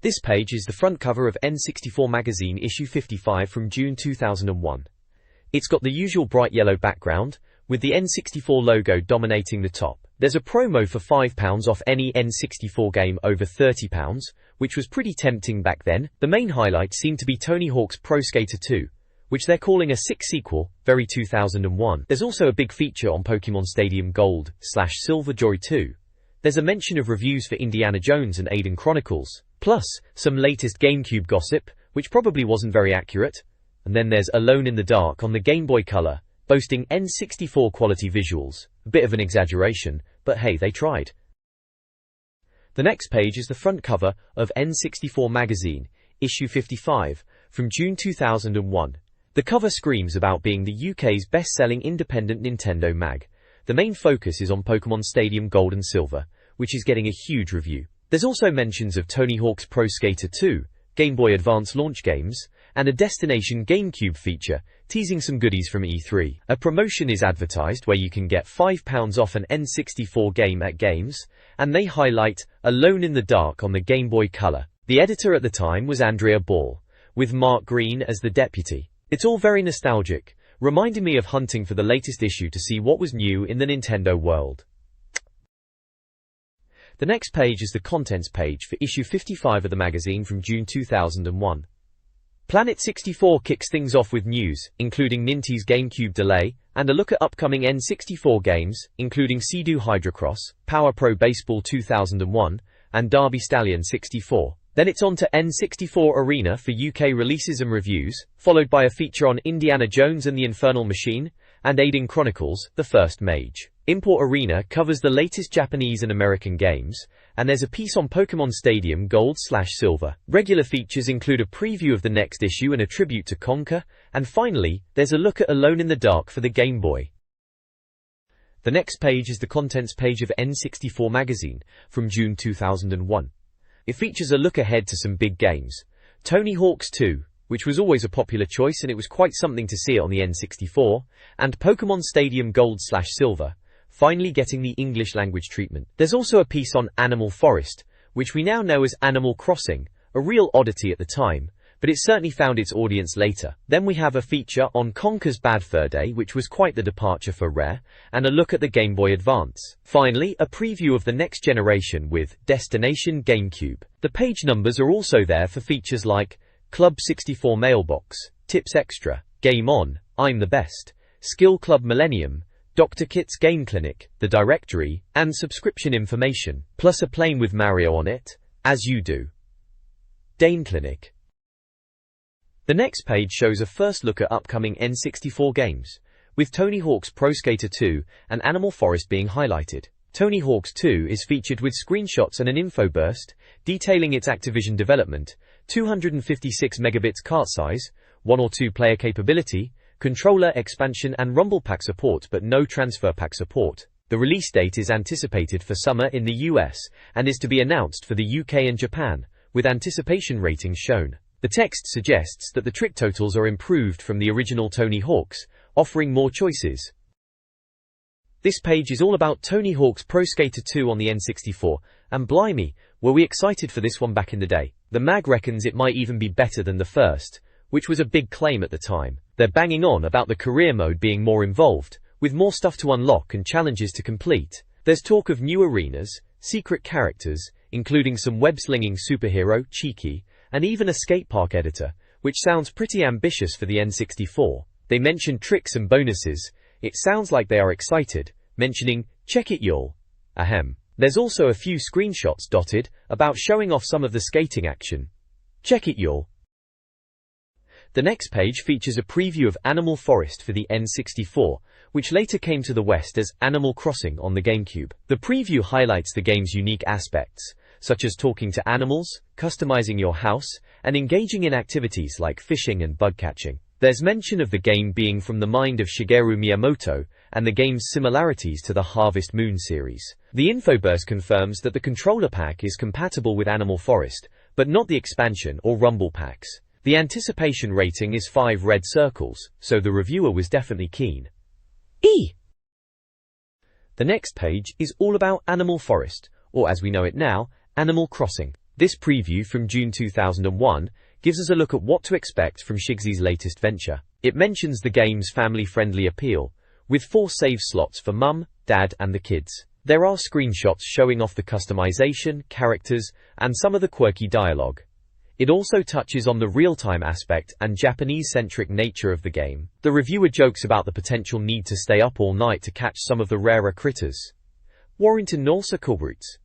This page is the front cover of N64 Magazine issue 55 from June 2001. It's got the usual bright yellow background, with the N64 logo dominating the top. There's a promo for £5 off any N64 game over £30, which was pretty tempting back then. The main highlight seemed to be Tony Hawk's Pro Skater 2, which they're calling a sick sequel, very 2001. There's also a big feature on Pokemon Stadium Gold/Silver Joy 2. There's a mention of reviews for Indiana Jones and Aiden Chronicles, plus some latest GameCube gossip, which probably wasn't very accurate. And then there's Alone in the Dark on the Game Boy Color, boasting N64 quality visuals. A bit of an exaggeration, but hey, they tried. The next page is the front cover of N64 Magazine, issue 55, from June 2001. The cover screams about being the UK's best-selling independent Nintendo mag. The main focus is on Pokemon Stadium Gold and Silver, which is getting a huge review. There's also mentions of Tony Hawk's Pro Skater 2, Game Boy Advance launch games, and a Destination GameCube feature, teasing some goodies from E3. A promotion is advertised where you can get £5 off an N64 game at games, and they highlight Alone in the Dark on the Game Boy Color. The editor at the time was Andrea Ball, with Mark Green as the deputy. It's all very nostalgic, reminding me of hunting for the latest issue to see what was new in the Nintendo world. The next page is the contents page for issue 55 of the magazine from June 2001. Planet 64 kicks things off with news, including Nintendo's GameCube delay, and a look at upcoming N64 games, including Sea-Doo Hydrocross, Power Pro Baseball 2001, and Derby Stallion 64. Then it's on to N64 Arena for UK releases and reviews, followed by a feature on Indiana Jones and the Infernal Machine, and Aiden Chronicles, the first mage. Import Arena covers the latest Japanese and American games, and there's a piece on Pokemon Stadium Gold/Silver. Regular features include a preview of the next issue and a tribute to Conker, and finally, there's a look at Alone in the Dark for the Game Boy. The next page is the contents page of N64 Magazine from June 2001. It features a look ahead to some big games. Tony Hawk's 2, which was always a popular choice and it was quite something to see it on the N64, and Pokemon Stadium Gold/Silver, finally getting the English language treatment. There's also a piece on Animal Forest, which we now know as Animal Crossing, a real oddity at the time, but it certainly found its audience later. Then we have a feature on Conker's Bad Fur Day, which was quite the departure for Rare, and a look at the Game Boy Advance. Finally, a preview of the next generation with Destination GameCube. The page numbers are also there for features like Club 64 Mailbox, Tips Extra, Game On, I'm the Best, Skill Club Millennium, Dr. Kit's Game Clinic, The Directory, and subscription information, plus a plane with Mario on it, As You Do. Dane Clinic. The next page shows a first look at upcoming N64 games, with Tony Hawk's Pro Skater 2 and Animal Forest being highlighted. Tony Hawk's 2 is featured with screenshots and an info burst, detailing its Activision development, 256 megabits cart size, 1 or 2 player capability, controller expansion and Rumble Pack support but no Transfer Pack support. The release date is anticipated for summer in the US and is to be announced for the UK and Japan, with anticipation ratings shown. The text suggests that the trick totals are improved from the original Tony Hawk's, offering more choices. This page is all about Tony Hawk's Pro Skater 2 on the N64, and blimey, were we excited for this one back in the day. The mag reckons it might even be better than the first, which was a big claim at the time. They're banging on about the career mode being more involved, with more stuff to unlock and challenges to complete. There's talk of new arenas, secret characters, including some web-slinging superhero, Cheeky, and even a skate park editor, which sounds pretty ambitious for the N64. They mention tricks and bonuses. It sounds like they are excited, mentioning, check it y'all. Ahem. There's also a few screenshots dotted about showing off some of the skating action. Check it y'all. The next page features a preview of Animal Forest for the N64, which later came to the West as Animal Crossing on the GameCube. The preview highlights the game's unique aspects, such as talking to animals, customizing your house, and engaging in activities like fishing and bug catching. There's mention of the game being from the mind of Shigeru Miyamoto, and the game's similarities to the Harvest Moon series. The infoburst confirms that the controller pack is compatible with Animal Forest, but not the expansion or Rumble packs. The anticipation rating is 5 red circles, so the reviewer was definitely keen. The next page is all about Animal Forest, or as we know it now, Animal Crossing. This preview from June 2001 gives us a look at what to expect from Shigsy's latest venture. It mentions the game's family-friendly appeal, with 4 save slots for mum, dad, and the kids. There are screenshots showing off the customization, characters, and some of the quirky dialogue. It also touches on the real-time aspect and Japanese-centric nature of the game. The reviewer jokes about the potential need to stay up all night to catch some of the rarer critters. Warrington Nolsa Kulbroots.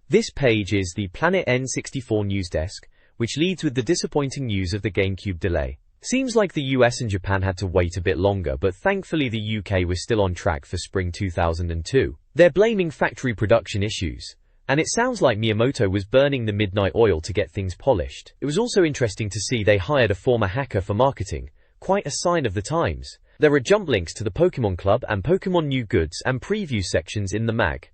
This page is the Planet N64 news desk, which leads with the disappointing news of the GameCube delay. Seems like the US and Japan had to wait a bit longer, but thankfully the UK was still on track for spring 2002. They're blaming factory production issues, and it sounds like Miyamoto was burning the midnight oil to get things polished. It was also interesting to see they hired a former hacker for marketing, quite a sign of the times. There are jump links to the Pokemon Club and Pokemon New Goods and preview sections in the mag.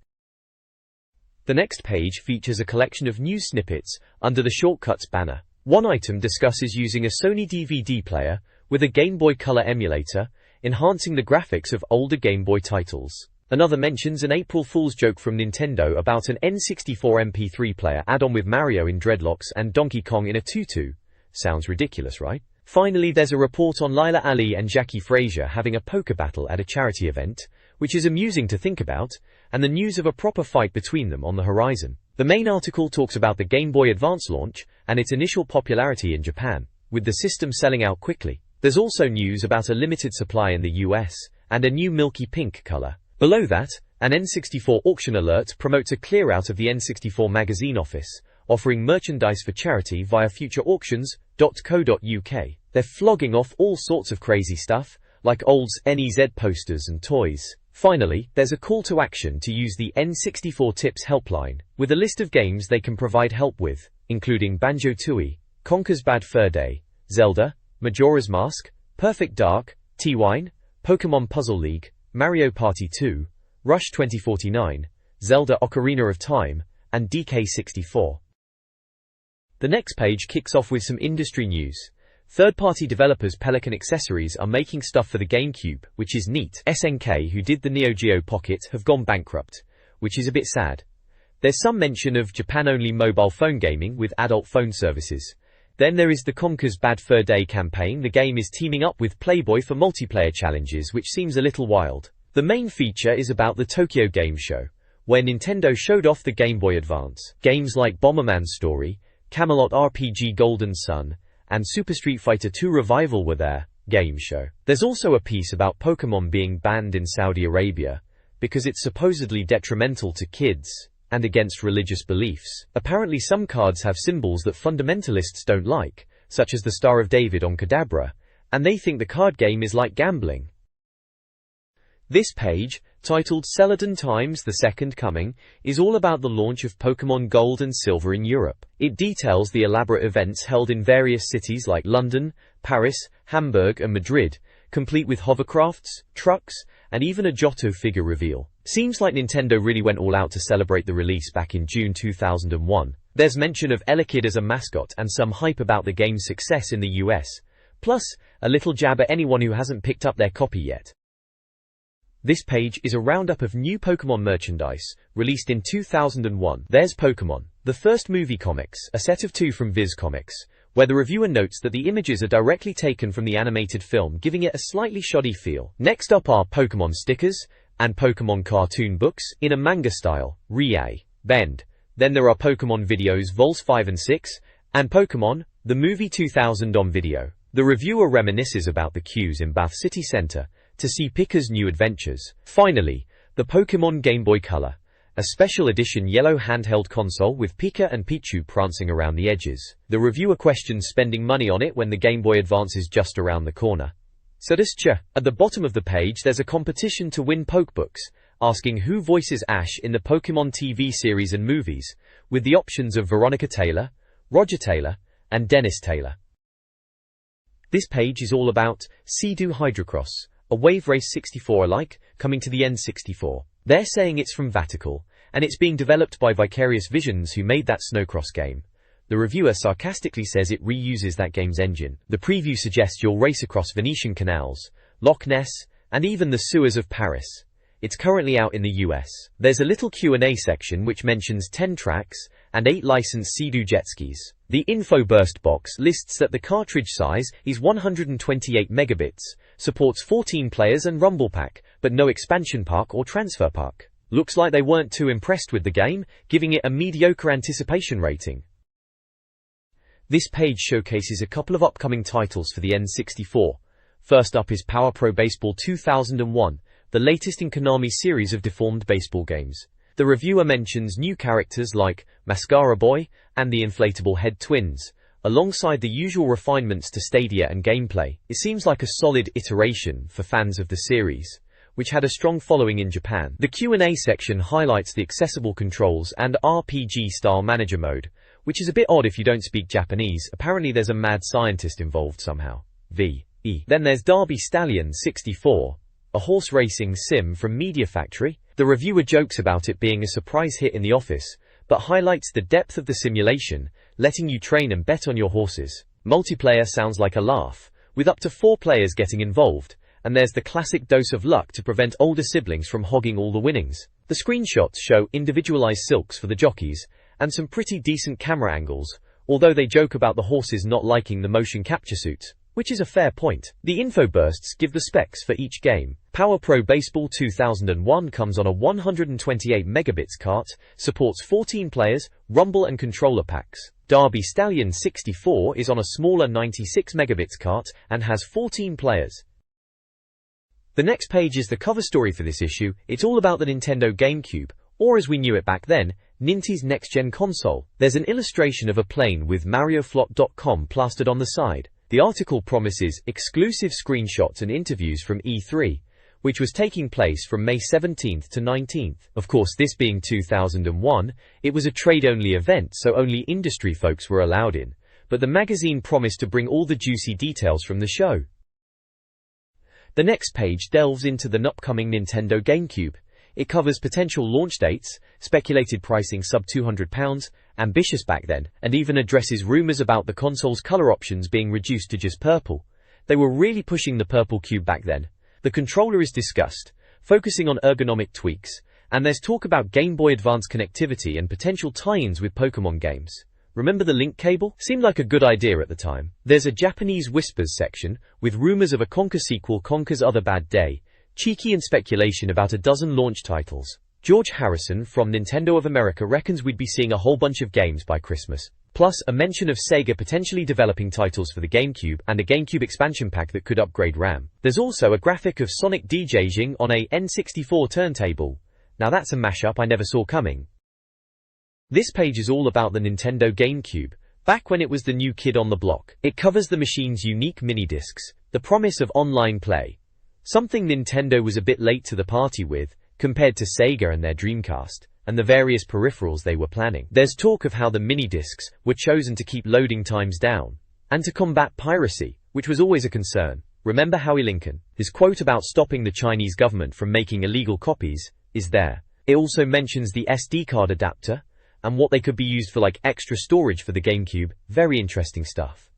The next page features a collection of news snippets under the Shortcuts banner. One item discusses using a Sony DVD player with a Game Boy Color emulator, enhancing the graphics of older Game Boy titles. Another mentions an April Fool's joke from Nintendo about an N64 MP3 player add-on with Mario in dreadlocks and Donkey Kong in a tutu. Sounds ridiculous, right? Finally, there's a report on Lila Ali and Jackie Frazier having a poker battle at a charity event, which is amusing to think about, and the news of a proper fight between them on the horizon. The main article talks about the Game Boy Advance launch and its initial popularity in Japan, with the system selling out quickly. There's also news about a limited supply in the US and a new milky pink color. Below that, an N64 auction alert promotes a clear-out of the N64 Magazine office, offering merchandise for charity via futureauctions.co.uk. They're flogging off all sorts of crazy stuff, like old NEZ posters and toys. Finally, there's a call to action to use the N64 Tips helpline, with a list of games they can provide help with, including Banjo-Tooie, Conker's Bad Fur Day, Zelda, Majora's Mask, Perfect Dark, T-Wine, Pokemon Puzzle League, Mario Party 2, Rush 2049, Zelda Ocarina of Time, and DK64. The next page kicks off with some industry news. Third-party developers Pelican Accessories are making stuff for the GameCube, which is neat. SNK, who did the Neo Geo Pocket, have gone bankrupt, which is a bit sad. There's some mention of Japan-only mobile phone gaming with adult phone services. Then there is the Conker's Bad Fur Day campaign. The game is teaming up with Playboy for multiplayer challenges, which seems a little wild. The main feature is about the Tokyo Game Show, where Nintendo showed off the Game Boy Advance. Games like Bomberman's Story, Camelot RPG Golden Sun, and Super Street Fighter 2 Revival were there. Game show. There's also a piece about Pokemon being banned in Saudi Arabia because it's supposedly detrimental to kids and against religious beliefs. Apparently some cards have symbols that fundamentalists don't like, such as the Star of David on Kadabra, and they think the card game is like gambling. This page, titled Celadon Times: The Second Coming, is all about the launch of Pokemon Gold and Silver in Europe. It details the elaborate events held in various cities like London, Paris, Hamburg and Madrid, complete with hovercrafts, trucks, and even a Johto figure reveal. Seems like Nintendo really went all out to celebrate the release back in June 2001. There's mention of Elekid as a mascot and some hype about the game's success in the US, plus a little jab at anyone who hasn't picked up their copy yet. This page is a roundup of new Pokemon merchandise, released in 2001. There's Pokemon, the first movie comics, a set of 2 from Viz Comics, where the reviewer notes that the images are directly taken from the animated film, giving it a slightly shoddy feel. Next up are Pokemon stickers, and Pokemon cartoon books, in a manga style, Rie, Bend. Then there are Pokemon videos Vols 5 and 6, and Pokemon, the movie 2000 on video. The reviewer reminisces about the queues in Bath City Centre to see Pika's new adventures. Finally, the Pokemon Game Boy Color, a special edition yellow handheld console with Pika and Pichu prancing around the edges. The reviewer questions spending money on it when the Game Boy Advance is just around the corner. At the bottom of the page there's a competition to win Pokebooks, asking who voices Ash in the Pokemon TV series and movies, with the options of Veronica Taylor, Roger Taylor, and Dennis Taylor. This page is all about Sea-Doo Hydrocross, a Wave Race 64-alike, coming to the N64. They're saying it's from Vatical, and it's being developed by Vicarious Visions, who made that Snowcross game. The reviewer sarcastically says it reuses that game's engine. The preview suggests you'll race across Venetian canals, Loch Ness, and even the sewers of Paris. It's currently out in the US. There's a little Q&A section which mentions 10 tracks and 8 licensed Sea-Doo jet skis. The info burst box lists that the cartridge size is 128 megabits, supports 14 players and rumble pack, but no expansion pack or transfer pack. Looks like they weren't too impressed with the game, giving it a mediocre anticipation rating. This page showcases a couple of upcoming titles for the N64. First up is Power Pro Baseball 2001, the latest in Konami's series of deformed baseball games. The reviewer mentions new characters like Mascara Boy and the inflatable head twins, alongside the usual refinements to stadia and gameplay. It seems like a solid iteration for fans of the series, which had a strong following in Japan. The Q&A section highlights the accessible controls and RPG-style manager mode, which is a bit odd if you don't speak Japanese. Apparently there's a mad scientist involved somehow. Then there's Derby Stallion 64, a horse racing sim from Media Factory. The reviewer jokes about it being a surprise hit in the office, but highlights the depth of the simulation, letting you train and bet on your horses. Multiplayer sounds like a laugh, with up to 4 players getting involved, and there's the classic dose of luck to prevent older siblings from hogging all the winnings. The screenshots show individualized silks for the jockeys, and some pretty decent camera angles, although they joke about the horses not liking the motion capture suits, which is a fair point. The info bursts give the specs for each game. Power Pro Baseball 2001 comes on a 128 megabits cart, supports 14 players, rumble and controller packs. Derby Stallion 64 is on a smaller 96 megabits cart and has 14 players. The next page is the cover story for this issue. It's all about the Nintendo GameCube, or as we knew it back then, Nintendo's next-gen console. There's an illustration of a plane with MarioFlot.com plastered on the side. The article promises exclusive screenshots and interviews from E3, which was taking place from May 17th to 19th. Of course, this being 2001, it was a trade-only event, so only industry folks were allowed in, but the magazine promised to bring all the juicy details from the show. The next page delves into the upcoming Nintendo GameCube. It covers potential launch dates, speculated pricing sub £200, ambitious back then, and even addresses rumors about the console's color options being reduced to just purple. They were really pushing the purple cube back then. The controller is discussed, focusing on ergonomic tweaks, and there's talk about Game Boy Advance connectivity and potential tie-ins with Pokemon games. Remember the link cable? Seemed like a good idea at the time. There's a Japanese whispers section, with rumors of a Conker sequel, Conker's Other Bad Day, cheeky and speculation about a dozen launch titles. George Harrison from Nintendo of America reckons we'd be seeing a whole bunch of games by Christmas. Plus, a mention of Sega potentially developing titles for the GameCube and a GameCube expansion pack that could upgrade RAM. There's also a graphic of Sonic DJing on a N64 turntable. Now that's a mashup I never saw coming. This page is all about the Nintendo GameCube, back when it was the new kid on the block. It covers the machine's unique mini-discs, the promise of online play, something Nintendo was a bit late to the party with, compared to Sega and their Dreamcast, and the various peripherals they were planning. There's talk of how the mini-discs were chosen to keep loading times down, and to combat piracy, which was always a concern. Remember Howie Lincoln? His quote about stopping the Chinese government from making illegal copies is there. It also mentions the SD card adapter, and what they could be used for, like extra storage for the GameCube. Very interesting stuff.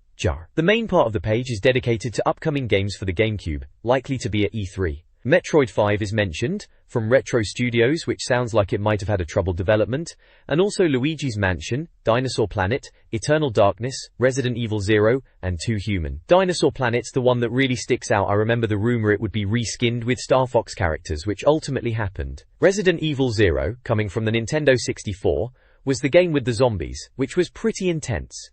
The main part of the page is dedicated to upcoming games for the GameCube, likely to be at E3. Metroid 5 is mentioned, from Retro Studios, which sounds like it might have had a troubled development, and also Luigi's Mansion, Dinosaur Planet, Eternal Darkness, Resident Evil 0, and 2 Human. Dinosaur Planet's the one that really sticks out. I remember the rumor it would be reskinned with Star Fox characters, which ultimately happened. Resident Evil 0, coming from the Nintendo 64, was the game with the zombies, which was pretty intense.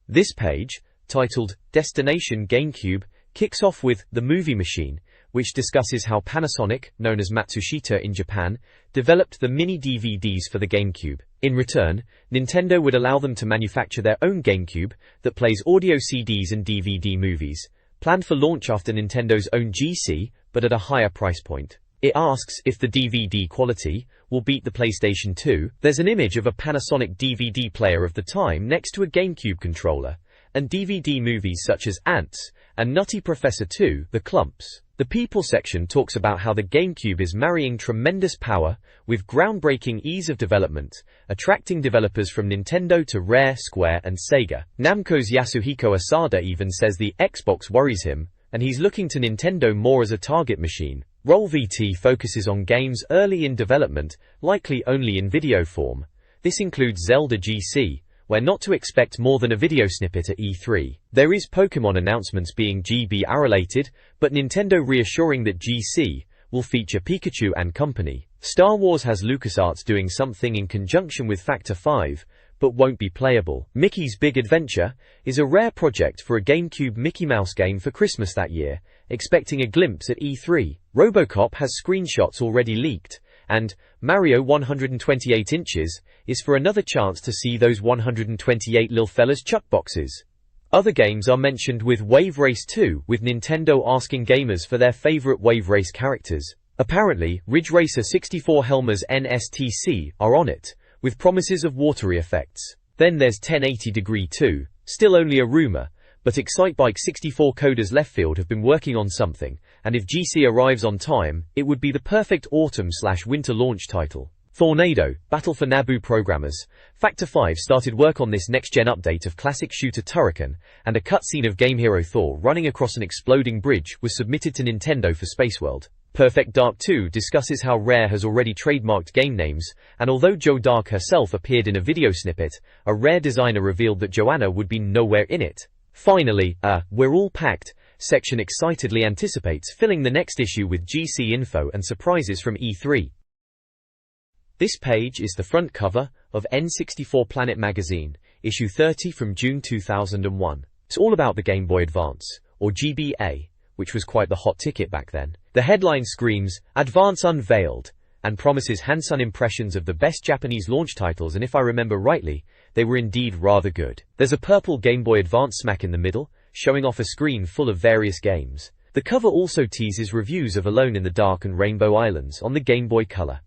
This page, titled Destination GameCube, kicks off with The Movie Machine, which discusses how Panasonic, known as Matsushita in Japan, developed the mini DVDs for the GameCube. In return, Nintendo would allow them to manufacture their own GameCube that plays audio CDs and DVD movies, planned for launch after Nintendo's own GC, but at a higher price point. It asks if the DVD quality will beat the PlayStation 2. There's an image of a Panasonic DVD player of the time next to a GameCube controller, and DVD movies such as Ants and Nutty Professor 2, The Clumps. The People section talks about how the GameCube is marrying tremendous power with groundbreaking ease of development, attracting developers from Nintendo to Rare, Square, and Sega. Namco's Yasuhiko Asada even says the Xbox worries him, and he's looking to Nintendo more as a target machine. Roll VT focuses on games early in development, likely only in video form, This includes Zelda GC, where not to expect more than a video snippet at E3. There is Pokemon announcements being GB-related, but Nintendo reassuring that GC will feature Pikachu and company. Star Wars has LucasArts doing something in conjunction with Factor 5, but won't be playable. Mickey's Big Adventure is a rare project for a GameCube Mickey Mouse game for Christmas that year, expecting a glimpse at E3. RoboCop has screenshots already leaked, and Mario 128 inches is for another chance to see those 128 lil fellas chuck boxes. Other games are mentioned with Wave Race 2, with Nintendo asking gamers for their favorite Wave Race characters. Apparently, Ridge Racer 64 Helmer's NSTC are on it, with promises of watery effects. Then there's 1080 Degree 2, still only a rumor, but Excitebike 64 coders Leftfield have been working on something, and if GC arrives on time, it would be the perfect autumn/winter launch title. Tornado, Battle for Naboo programmers. Factor 5 started work on this next-gen update of classic shooter Turrican, and a cutscene of game hero Thor running across an exploding bridge was submitted to Nintendo for Spaceworld. Perfect Dark 2 discusses how Rare has already trademarked game names, and although Joe Dark herself appeared in a video snippet, a Rare designer revealed that Joanna would be nowhere in it. Finally, We're All Packed section excitedly anticipates filling the next issue with GC info and surprises from E3. This page is the front cover of N64 Planet Magazine, issue 30 from June 2001. It's all about the Game Boy Advance, or GBA, which was quite the hot ticket back then. The headline screams, "Advance Unveiled," and promises hands-on impressions of the best Japanese launch titles, and if I remember rightly, they were indeed rather good. There's a purple Game Boy Advance smack in the middle, showing off a screen full of various games. The cover also teases reviews of Alone in the Dark and Rainbow Islands on the Game Boy Color.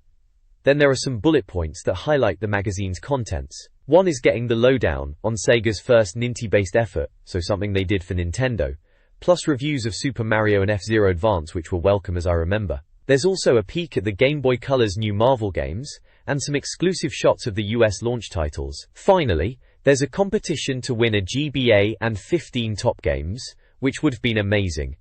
Then there are some bullet points that highlight the magazine's contents. One is getting the lowdown on Sega's first Ninty-based effort, so something they did for Nintendo, plus reviews of Super Mario and F-Zero Advance, which were welcome as I remember. There's also a peek at the Game Boy Color's new Marvel games, and some exclusive shots of the US launch titles. Finally, there's a competition to win a GBA and 15 top games, which would have been amazing.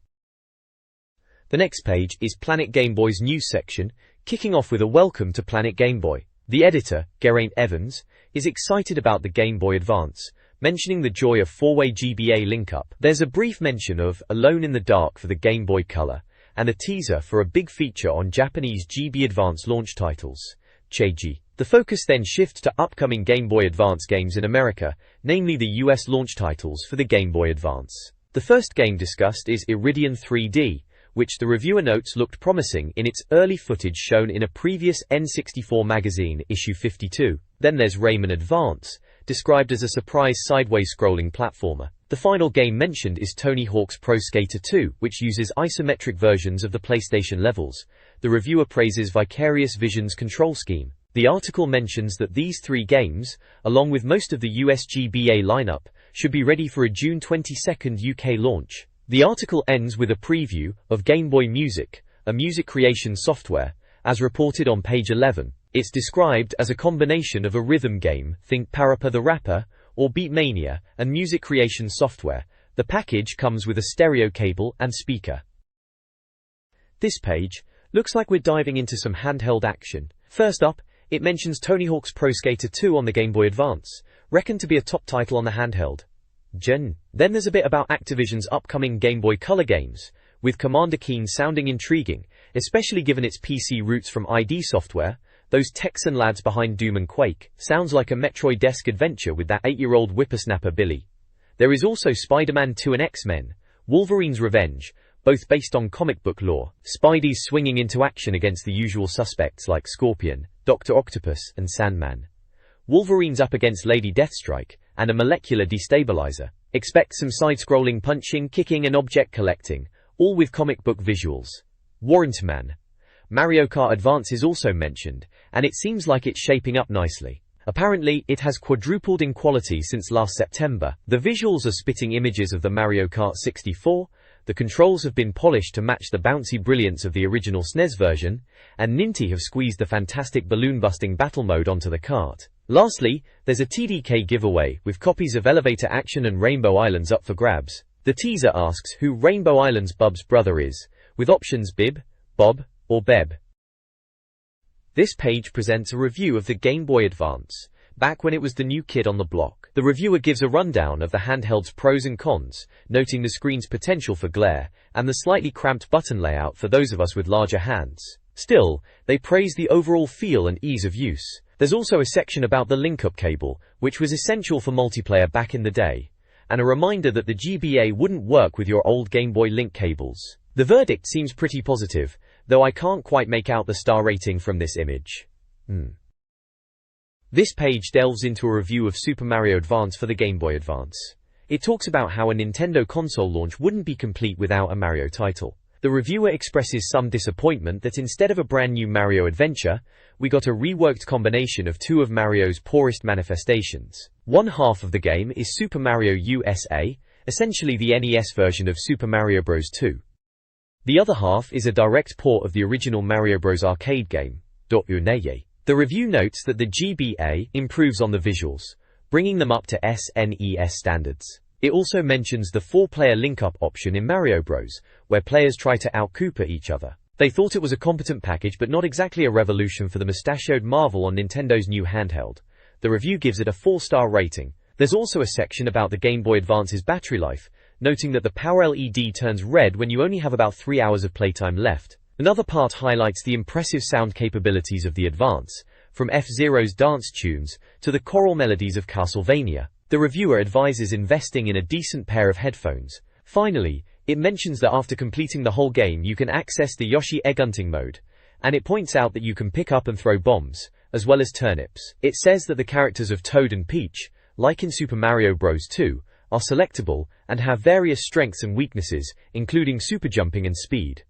The next page is Planet Game Boy's news section, kicking off with a welcome to Planet Game Boy. The editor, Geraint Evans, is excited about the Game Boy Advance, mentioning the joy of four-way GBA link-up. There's a brief mention of Alone in the Dark for the Game Boy Color, and a teaser for a big feature on Japanese GB Advance launch titles, Cheiji. The focus then shifts to upcoming Game Boy Advance games in America, namely the US launch titles for the Game Boy Advance. The first game discussed is Iridian 3D, which the reviewer notes looked promising in its early footage shown in a previous N64 Magazine, issue 52. Then there's Rayman Advance, described as a surprise sideways scrolling platformer. The final game mentioned is Tony Hawk's Pro Skater 2, which uses isometric versions of the PlayStation levels. The reviewer praises Vicarious Vision's control scheme. The article mentions that these three games, along with most of the US GBA lineup, should be ready for a June 22 UK launch. The article ends with a preview of Game Boy Music, a music creation software, as reported on page 11. It's described as a combination of a rhythm game, think Parappa the Rapper, or Beatmania, and music creation software. The package comes with a stereo cable and speaker. This page looks like we're diving into some handheld action. First up, it mentions Tony Hawk's Pro Skater 2 on the Game Boy Advance, reckoned to be a top title on the handheld. Then there's a bit about Activision's upcoming Game Boy Color games, with Commander Keen sounding intriguing, especially given its PC roots from ID Software. Those Texan lads behind Doom and Quake. Sounds like a Metroid-esque adventure with that 8-year-old whippersnapper Billy. There is also Spider-Man 2 and X-Men, Wolverine's Revenge, both based on comic book lore. Spidey's swinging into action against the usual suspects like Scorpion, Dr. Octopus, and Sandman. Wolverine's up against Lady Deathstrike, and a molecular destabilizer. Expect some side-scrolling punching, kicking and object collecting, all with comic book visuals. Warrant Man. Mario Kart Advance is also mentioned, and it seems like it's shaping up nicely. Apparently, it has quadrupled in quality since last September. The visuals are spitting images of the Mario Kart 64, the controls have been polished to match the bouncy brilliance of the original SNES version, and Ninty have squeezed the fantastic balloon-busting battle mode onto the kart. Lastly, there's a TDK giveaway, with copies of Elevator Action and Rainbow Islands up for grabs. The teaser asks who Rainbow Islands Bub's brother is, with options Bib, Bob, or Beb. This page presents a review of the Game Boy Advance, back when it was the new kid on the block. The reviewer gives a rundown of the handheld's pros and cons, noting the screen's potential for glare, and the slightly cramped button layout for those of us with larger hands. Still, they praise the overall feel and ease of use. There's also a section about the link-up cable, which was essential for multiplayer back in the day, and a reminder that the GBA wouldn't work with your old Game Boy link cables. The verdict seems pretty positive, though I can't quite make out the star rating from this image. This page delves into a review of Super Mario Advance for the Game Boy Advance. It talks about how a Nintendo console launch wouldn't be complete without a Mario title. The reviewer expresses some disappointment that instead of a brand new Mario adventure, we got a reworked combination of two of Mario's poorest manifestations. One half of the game is Super Mario USA, essentially the NES version of Super Mario Bros. 2. The other half is a direct port of the original Mario Bros. Arcade game. The review notes that the GBA improves on the visuals, bringing them up to SNES standards. It also mentions the 4-player link-up option in Mario Bros., where players try to out-Koopa each other. They thought it was a competent package but not exactly a revolution for the mustachioed marvel on Nintendo's new handheld. The review gives it a 4-star rating. There's also a section about the Game Boy Advance's battery life, noting that the power LED turns red when you only have about 3 hours of playtime left. Another part highlights the impressive sound capabilities of the Advance, from F-Zero's dance tunes to the choral melodies of Castlevania. The reviewer advises investing in a decent pair of headphones. Finally, it mentions that after completing the whole game you can access the Yoshi egg hunting mode, and it points out that you can pick up and throw bombs, as well as turnips. It says that the characters of Toad and Peach, like in Super Mario Bros. 2, are selectable and have various strengths and weaknesses, including super jumping and speed.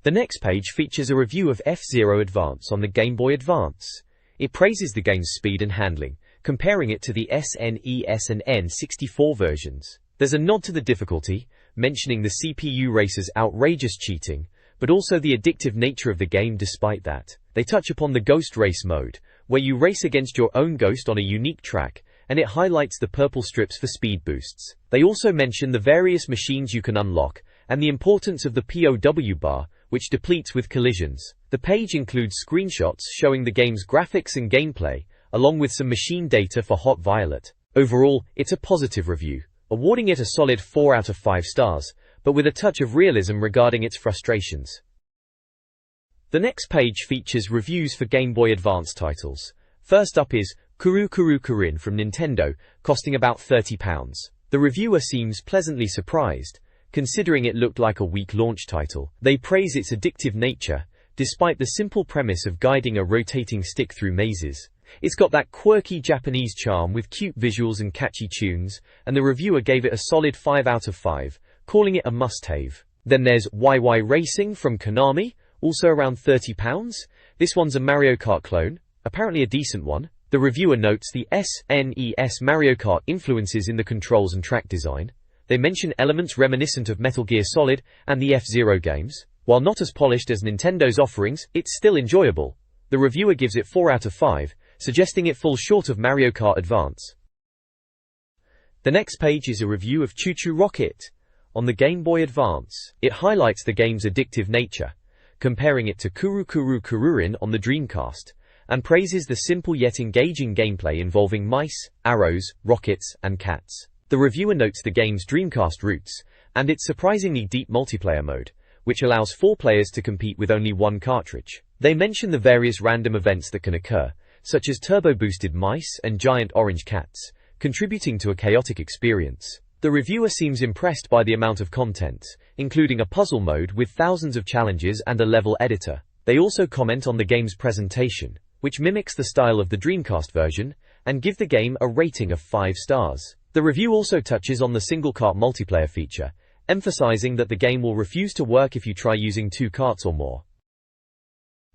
The next page features a review of F-Zero Advance on the Game Boy Advance. It praises the game's speed and handling, comparing it to the SNES and N64 versions. There's a nod to the difficulty, mentioning the CPU racer's outrageous cheating, but also the addictive nature of the game despite that. They touch upon the Ghost Race mode, where you race against your own ghost on a unique track, and it highlights the purple strips for speed boosts. They also mention the various machines you can unlock, and the importance of the POW bar, which depletes with collisions. The page includes screenshots showing the game's graphics and gameplay, along with some machine data for Hot Violet. Overall, it's a positive review, awarding it a solid 4 out of 5 stars, but with a touch of realism regarding its frustrations. The next page features reviews for Game Boy Advance titles. First up is Kuru Kuru Kurin from Nintendo, costing about £30. The reviewer seems pleasantly surprised, considering it looked like a weak launch title. They praise its addictive nature, despite the simple premise of guiding a rotating stick through mazes. It's got that quirky Japanese charm with cute visuals and catchy tunes, and the reviewer gave it a solid 5 out of 5, calling it a must-have. Then there's YY Racing from Konami, also around £30. This one's a Mario Kart clone, apparently a decent one. The reviewer notes the SNES Mario Kart influences in the controls and track design. They mention elements reminiscent of Metal Gear Solid and the F-Zero games. While not as polished as Nintendo's offerings, it's still enjoyable. The reviewer gives it 4 out of 5, suggesting it falls short of Mario Kart Advance. The next page is a review of Choo Choo Rocket on the Game Boy Advance. It highlights the game's addictive nature, comparing it to Kuru Kuru Kururin on the Dreamcast, and praises the simple yet engaging gameplay involving mice, arrows, rockets, and cats. The reviewer notes the game's Dreamcast roots, and its surprisingly deep multiplayer mode, which allows 4 players to compete with only 1 cartridge. They mention the various random events that can occur, such as turbo-boosted mice and giant orange cats, contributing to a chaotic experience. The reviewer seems impressed by the amount of content, including a puzzle mode with thousands of challenges and a level editor. They also comment on the game's presentation, which mimics the style of the Dreamcast version, and give the game a rating of 5 stars. The review also touches on the single cart multiplayer feature, emphasizing that the game will refuse to work if you try using 2 carts or more.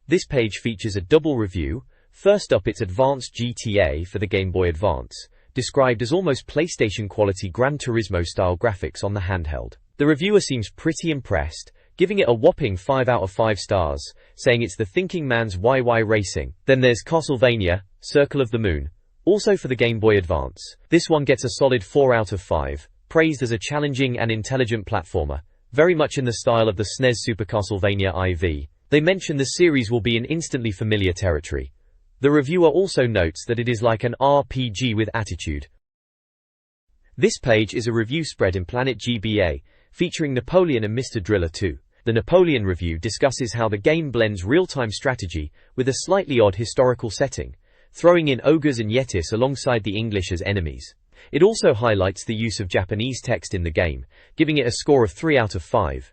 This page features a double review. First up, it's Advanced GTA for the Game Boy Advance, described as almost PlayStation-quality Gran Turismo-style graphics on the handheld. The reviewer seems pretty impressed, giving it a whopping 5 out of 5 stars, saying it's the thinking man's YY Racing. Then there's Castlevania, Circle of the Moon, also for the Game Boy Advance. This one gets a solid 4 out of 5, praised as a challenging and intelligent platformer, very much in the style of the SNES Super Castlevania IV. They mention the series will be in instantly familiar territory. The reviewer also notes that it is like an RPG with attitude. This page is a review spread in Planet GBA, featuring Napoleon and Mr. Driller 2. The Napoleon review discusses how the game blends real-time strategy with a slightly odd historical setting, throwing in ogres and yetis alongside the English as enemies. It also highlights the use of Japanese text in the game, giving it a score of 3 out of 5.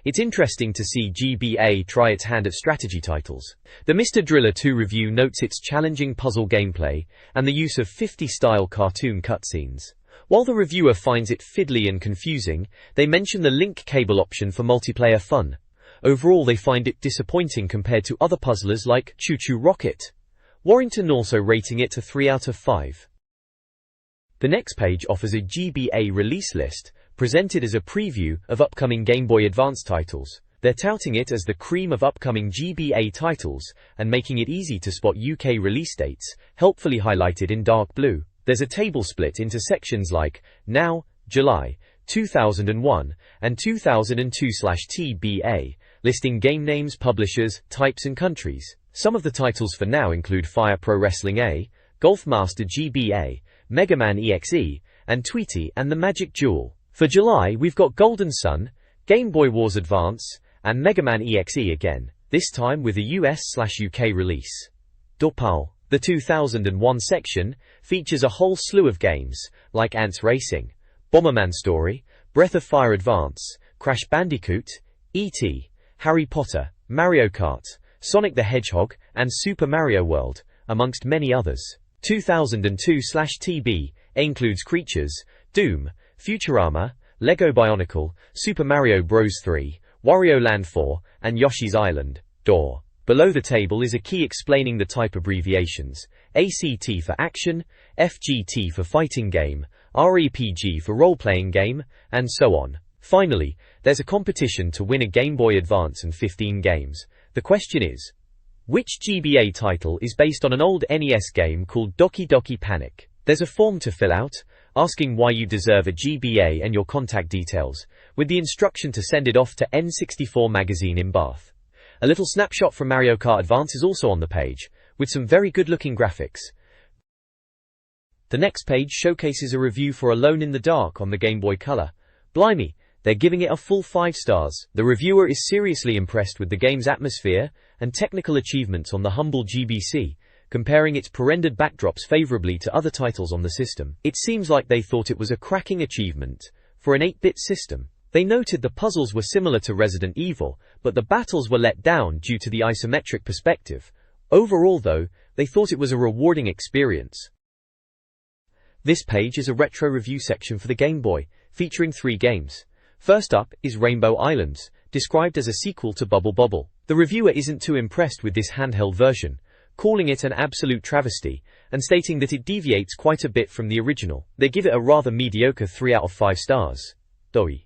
It's interesting to see GBA try its hand at strategy titles. The Mr. Driller 2 review notes its challenging puzzle gameplay and the use of 50-style cartoon cutscenes. While the reviewer finds it fiddly and confusing, they mention the link cable option for multiplayer fun. Overall, they find it disappointing compared to other puzzlers like Choo Choo Rocket. Warrington also rating it a 3 out of 5. The next page offers a GBA release list, presented as a preview of upcoming Game Boy Advance titles. They're touting it as the cream of upcoming GBA titles and making it easy to spot UK release dates, helpfully highlighted in dark blue. There's a table split into sections like Now, July, 2001, and 2002/TBA, listing game names, publishers, types and countries. Some of the titles for Now include Fire Pro Wrestling A, Golf Master GBA, Mega Man EXE, and Tweety and the Magic Jewel. For July, we've got Golden Sun, Game Boy Wars Advance, and Mega Man EXE again, this time with a US/UK release. Dopal. The 2001 section features a whole slew of games, like Ants Racing, Bomberman Story, Breath of Fire Advance, Crash Bandicoot, E.T., Harry Potter, Mario Kart, Sonic the Hedgehog, and Super Mario World, amongst many others. 2002/TB includes Creatures, Doom, Futurama, Lego Bionicle, Super Mario Bros. 3, Wario Land 4, and Yoshi's Island. Door. Below the table is a key explaining the type abbreviations: ACT for action, FGT for fighting game, RPG for role-playing game, and so on. Finally, there's a competition to win a Game Boy Advance and 15 games. The question is, which GBA title is based on an old NES game called Doki Doki Panic? There's a form to fill out, asking why you deserve a GBA and your contact details, with the instruction to send it off to N64 Magazine in Bath. A little snapshot from Mario Kart Advance is also on the page, with some very good-looking graphics. The next page showcases a review for Alone in the Dark on the Game Boy Color. Blimey, they're giving it a full 5 stars. The reviewer is seriously impressed with the game's atmosphere and technical achievements on the humble GBC, comparing its pre-rendered backdrops favorably to other titles on the system. It seems like they thought it was a cracking achievement for an 8-bit system. They noted the puzzles were similar to Resident Evil, but the battles were let down due to the isometric perspective. Overall though, they thought it was a rewarding experience. This page is a retro review section for the Game Boy, featuring 3 games. First up is Rainbow Islands, described as a sequel to Bubble Bobble. The reviewer isn't too impressed with this handheld version, calling it an absolute travesty, and stating that it deviates quite a bit from the original. They give it a rather mediocre 3 out of 5 stars. Doi.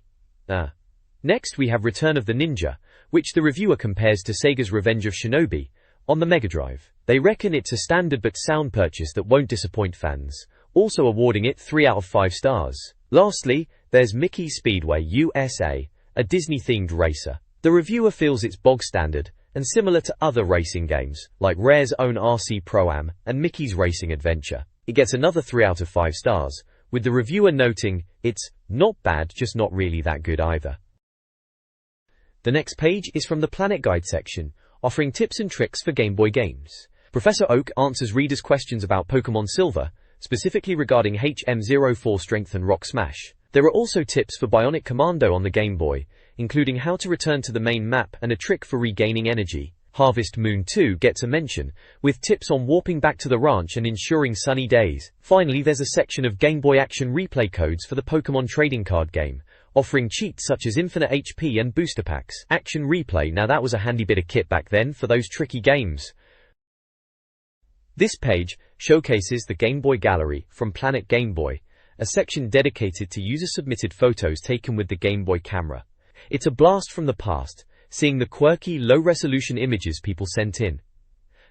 Next we have Return of the Ninja, which the reviewer compares to Sega's Revenge of Shinobi on the Mega Drive. They reckon it's a standard but sound purchase that won't disappoint fans, also awarding it 3 out of 5 stars. Lastly, there's Mickey Speedway USA, a Disney-themed racer. The reviewer feels it's bog standard and similar to other racing games, like Rare's own RC Pro-Am and Mickey's Racing Adventure. It gets another 3 out of 5 stars, with the reviewer noting, it's not bad, just not really that good either. The next page is from the Planet Guide section, offering tips and tricks for Game Boy games. Professor Oak answers readers' questions about Pokemon Silver, specifically regarding HM04 Strength and Rock Smash. There are also tips for Bionic Commando on the Game Boy, including how to return to the main map and a trick for regaining energy. Harvest Moon 2 gets a mention, with tips on warping back to the ranch and ensuring sunny days. Finally, there's a section of Game Boy Action replay codes for the Pokemon trading card game, offering cheats such as infinite HP and booster packs. Action Replay, now that was a handy bit of kit back then for those tricky games. This page showcases the Game Boy Gallery from Planet Game Boy, a section dedicated to user-submitted photos taken with the Game Boy camera. It's a blast from the past, seeing the quirky, low-resolution images people sent in.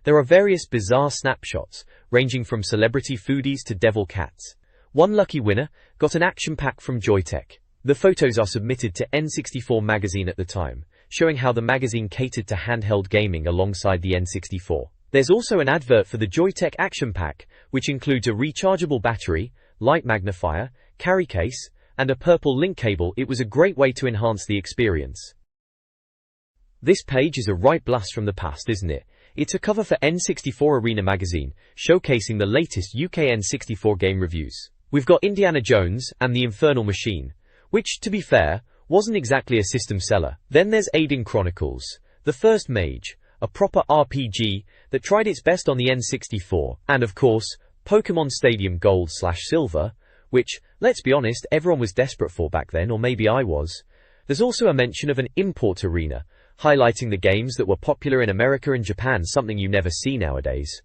There are various bizarre snapshots, ranging from celebrity foodies to devil cats. One lucky winner got an action pack from Joytech. The photos are submitted to N64 Magazine at the time, showing how the magazine catered to handheld gaming alongside the N64. There's also an advert for the Joytech Action Pack, which includes a rechargeable battery, light magnifier, carry case, and a purple link cable. It was a great way to enhance the experience. This page is a right blast from the past, isn't it? It's a cover for N64 Arena magazine, showcasing the latest UK N64 game reviews. We've got Indiana Jones and the Infernal Machine, which, to be fair, wasn't exactly a system seller. Then there's Aiden Chronicles, the First Mage, a proper RPG that tried its best on the N64, and of course, Pokémon Stadium Gold/Silver, which, let's be honest, everyone was desperate for back then, or maybe I was. There's also a mention of an import arena, highlighting the games that were popular in America and Japan, something you never see nowadays.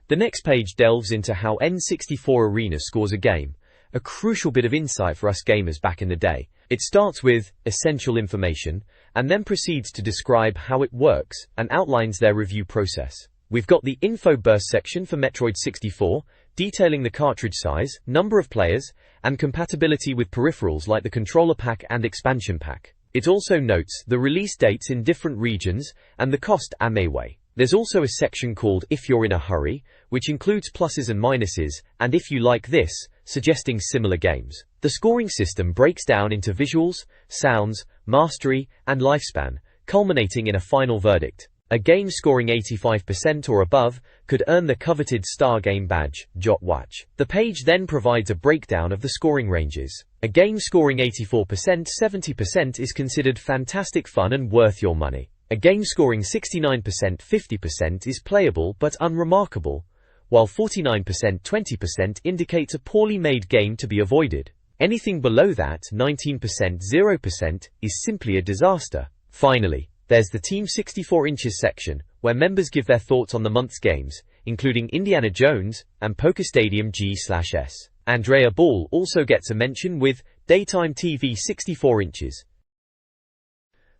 The next page delves into how N64 Arena scores a game, a crucial bit of insight for us gamers back in the day. It starts with essential information, and then proceeds to describe how it works, and outlines their review process. We've got the info burst section for Metroid 64, detailing the cartridge size, number of players, and compatibility with peripherals like the controller pack and expansion pack. It also notes the release dates in different regions and the cost anime. There's also a section called If You're in a Hurry, which includes pluses and minuses, and If You Like This, suggesting similar games. The scoring system breaks down into visuals, sounds, mastery, and lifespan, culminating in a final verdict. A game scoring 85% or above could earn the coveted Star Game badge, Jotwatch. The page then provides a breakdown of the scoring ranges. A game scoring 84%, 70% is considered fantastic fun and worth your money. A game scoring 69%, 50% is playable but unremarkable, while 49%, 20% indicates a poorly made game to be avoided. Anything below that, 19%, 0%, is simply a disaster. Finally, there's the Team 64 Inches section, where members give their thoughts on the month's games, including Indiana Jones and Poker Stadium G/S. Andrea Ball also gets a mention with Daytime TV 64 Inches.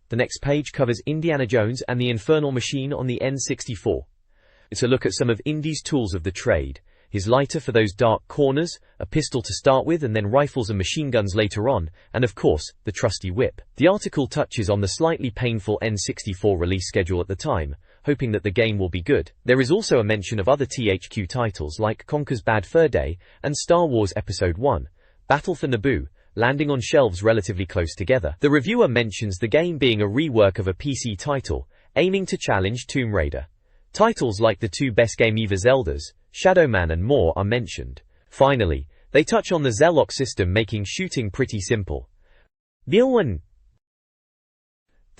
The next page covers Indiana Jones and the Infernal Machine on the N64. It's a look at some of Indy's tools of the trade. His lighter for those dark corners, a pistol to start with and then rifles and machine guns later on, and of course, the trusty whip. The article touches on the slightly painful N64 release schedule at the time, hoping that the game will be good. There is also a mention of other THQ titles like Conker's Bad Fur Day and Star Wars Episode 1, Battle for Naboo, landing on shelves relatively close together. The reviewer mentions the game being a rework of a PC title, aiming to challenge Tomb Raider. Titles like the two best game ever Zeldas, Shadow Man and more are mentioned. Finally, they touch on the Zellock system making shooting pretty simple. The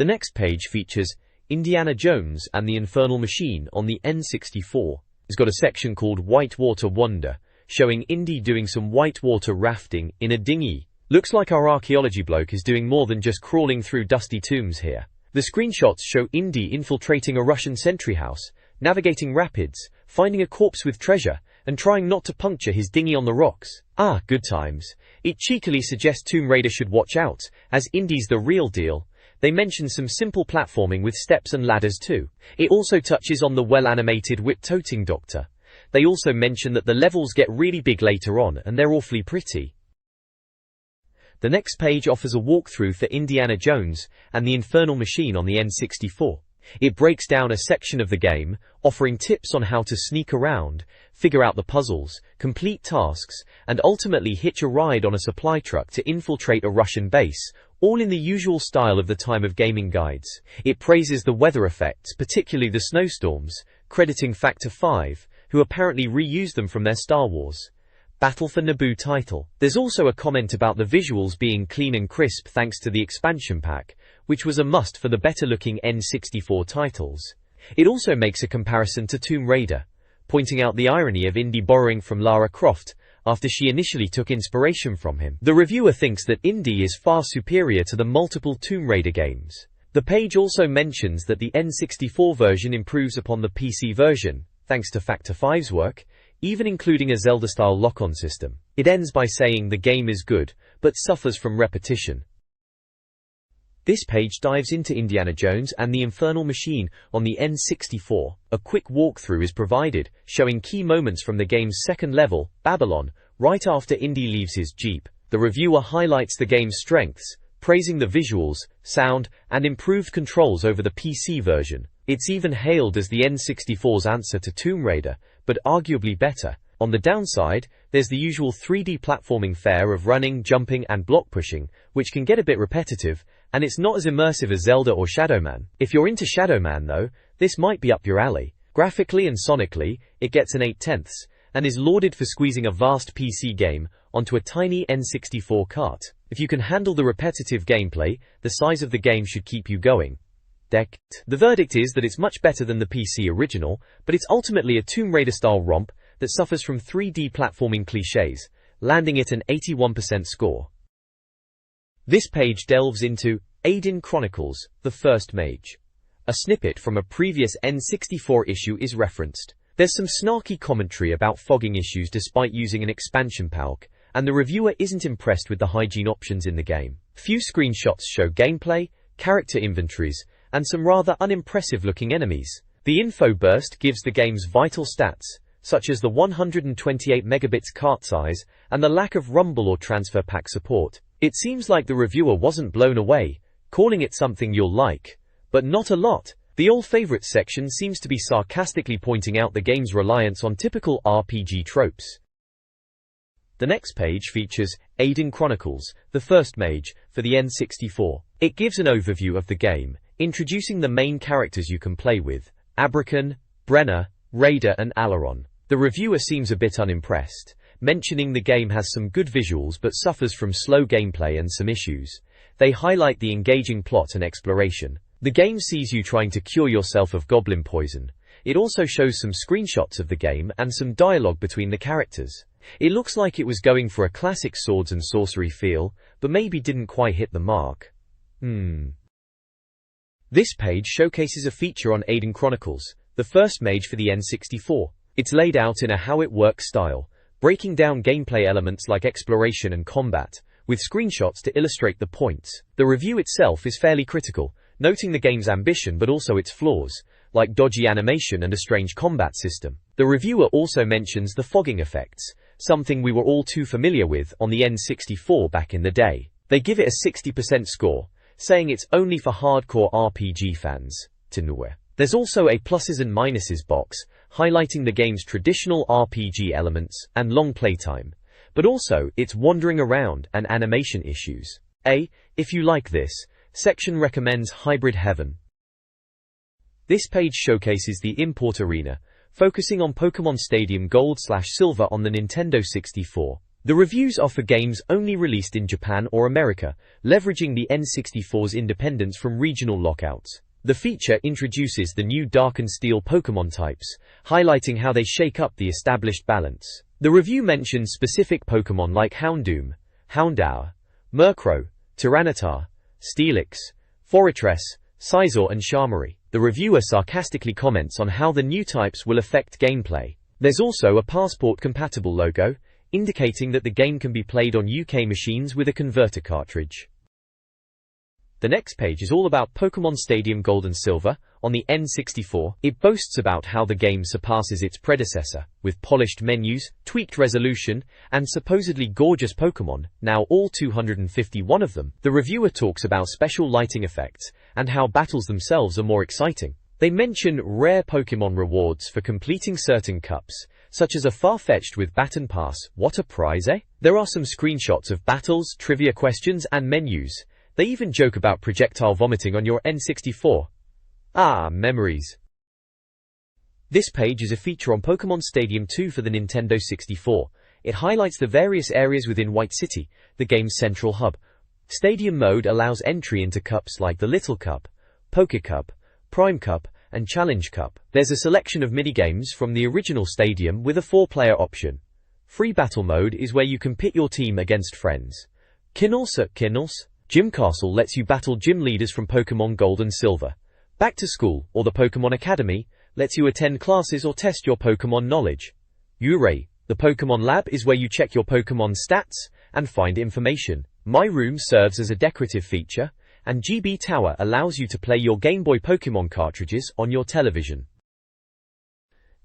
next page features Indiana Jones and the Infernal Machine on the N64. It's got a section called Whitewater Wonder, showing Indy doing some whitewater rafting in a dinghy. Looks like our archaeology bloke is doing more than just crawling through dusty tombs here. The screenshots show Indy infiltrating a Russian sentry house, navigating rapids, finding a corpse with treasure, and trying not to puncture his dinghy on the rocks. Ah, good times. It cheekily suggests Tomb Raider should watch out, as Indy's the real deal. They mention some simple platforming with steps and ladders too. It also touches on the well-animated whip-toting doctor. They also mention that the levels get really big later on, and they're awfully pretty. The next page offers a walkthrough for Indiana Jones and the Infernal Machine on the N64. It breaks down a section of the game, offering tips on how to sneak around, figure out the puzzles, complete tasks, and ultimately hitch a ride on a supply truck to infiltrate a Russian base, all in the usual style of the time of gaming guides. It praises the weather effects, particularly the snowstorms, crediting Factor 5, who apparently reused them from their Star Wars Battle for Naboo title. There's also a comment about the visuals being clean and crisp thanks to the expansion pack, which was a must for the better-looking N64 titles. It also makes a comparison to Tomb Raider, pointing out the irony of Indy borrowing from Lara Croft after she initially took inspiration from him. The reviewer thinks that Indy is far superior to the multiple Tomb Raider games. The page also mentions that the N64 version improves upon the PC version, thanks to Factor 5's work, even including a Zelda-style lock-on system. It ends by saying the game is good, but suffers from repetition. This page dives into Indiana Jones and the Infernal Machine on the N64. A quick walkthrough is provided, showing key moments from the game's second level, Babylon, right after Indy leaves his Jeep. The reviewer highlights the game's strengths, praising the visuals, sound, and improved controls over the PC version, It's even hailed as the N64's answer to Tomb Raider, but arguably better. On the downside, there's the usual 3D platforming fare of running, jumping, and block pushing, which can get a bit repetitive, and it's not as immersive as Zelda or Shadow Man. If you're into Shadow Man though, this might be up your alley. Graphically and sonically, it gets an 8/10, and is lauded for squeezing a vast PC game onto a tiny N64 cart. If you can handle the repetitive gameplay, the size of the game should keep you going. The verdict is that it's much better than the PC original, but it's ultimately a Tomb Raider-style romp that suffers from 3D platforming clichés, landing it an 81% score. This page delves into Aiden Chronicles, the First Mage. A snippet from a previous N64 issue is referenced. There's some snarky commentary about fogging issues despite using an expansion pack, and the reviewer isn't impressed with the hygiene options in the game. Few screenshots show gameplay, character inventories, and some rather unimpressive looking enemies. The info burst gives the game's vital stats, such as the 128 megabits cart size and the lack of rumble or transfer pack support. It seems like the reviewer wasn't blown away, calling it something you'll like, but not a lot. The All Favorites section seems to be sarcastically pointing out the game's reliance on typical RPG tropes. The next page features Aiden Chronicles, the First Mage, for the N64. It gives an overview of the game, introducing the main characters you can play with: Abrakan, Brenna, Raider and Alaron. The reviewer seems a bit unimpressed, mentioning the game has some good visuals but suffers from slow gameplay and some issues. They highlight the engaging plot and exploration. The game sees you trying to cure yourself of goblin poison. It also shows some screenshots of the game and some dialogue between the characters. It looks like it was going for a classic swords and sorcery feel, but maybe didn't quite hit the mark. This page showcases a feature on Aiden Chronicles, the First Mage for the N64. It's laid out in a how it works style, breaking down gameplay elements like exploration and combat, with screenshots to illustrate the points. The review itself is fairly critical, noting the game's ambition but also its flaws, like dodgy animation and a strange combat system. The reviewer also mentions the fogging effects, something we were all too familiar with on the N64 back in the day. They give it a 60% score, saying it's only for hardcore RPG fans. There's also a pluses and minuses box, highlighting the game's traditional RPG elements and long playtime, but also its wandering around and animation issues. If you like this section recommends Hybrid Heaven. This page showcases the import arena, focusing on Pokemon Stadium Gold/Silver on the Nintendo 64. The reviews are for games only released in Japan or America, leveraging the N64's independence from regional lockouts. The feature introduces the new Dark and Steel Pokemon types, highlighting how they shake up the established balance. The review mentions specific Pokemon like Houndoom, Houndour, Murkrow, Tyranitar, Steelix, Forretress, Scizor and Charmery. The reviewer sarcastically comments on how the new types will affect gameplay. There's also a Passport-compatible logo, indicating that the game can be played on UK machines with a converter cartridge. The next page is all about Pokemon Stadium Gold and Silver on the N64. It boasts about how the game surpasses its predecessor, with polished menus, tweaked resolution, and supposedly gorgeous Pokemon, now all 251 of them. The reviewer talks about special lighting effects, and how battles themselves are more exciting. They mention rare Pokemon rewards for completing certain cups, such as a far-fetched with Baton Pass. What a prize, eh? There are some screenshots of battles, trivia questions, and menus. They even joke about projectile vomiting on your N64. Ah, memories. This page is a feature on Pokemon Stadium 2 for the Nintendo 64. It highlights the various areas within White City, the game's central hub. Stadium mode allows entry into cups like the Little Cup, Poké Cup, Prime Cup, and Challenge Cup. There's a selection of minigames from the original Stadium with a 4-player option. Free Battle mode is where you can pit your team against friends. Kennels at Kennels. Gym Castle lets you battle gym leaders from Pokemon Gold and Silver. Back to School, or the Pokemon Academy, lets you attend classes or test your Pokemon knowledge. Uray, the Pokemon Lab, is where you check your Pokemon stats and find information. My Room serves as a decorative feature, and GB Tower allows you to play your Game Boy Pokemon cartridges on your television.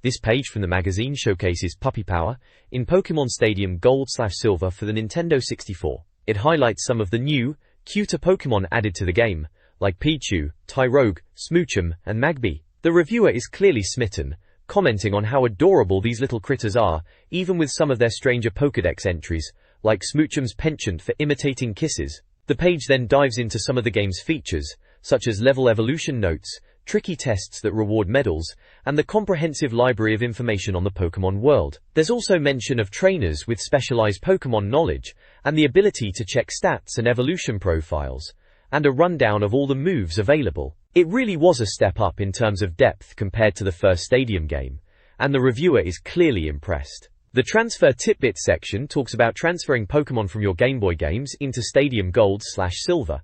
This page from the magazine showcases Puppy Power in Pokemon Stadium Gold/Silver for the Nintendo 64. It highlights some of the new, cuter Pokemon added to the game, like Pichu, Tyrogue, Smoochum, and Magby. The reviewer is clearly smitten, commenting on how adorable these little critters are, even with some of their stranger Pokédex entries, like Smoochum's penchant for imitating kisses. The page then dives into some of the game's features, such as level evolution notes, tricky tests that reward medals, and the comprehensive library of information on the Pokémon world. There's also mention of trainers with specialized Pokémon knowledge, and the ability to check stats and evolution profiles, and a rundown of all the moves available. It really was a step up in terms of depth compared to the first Stadium game, and the reviewer is clearly impressed. The Transfer Tidbits section talks about transferring Pokémon from your Game Boy games into Stadium Gold/Silver.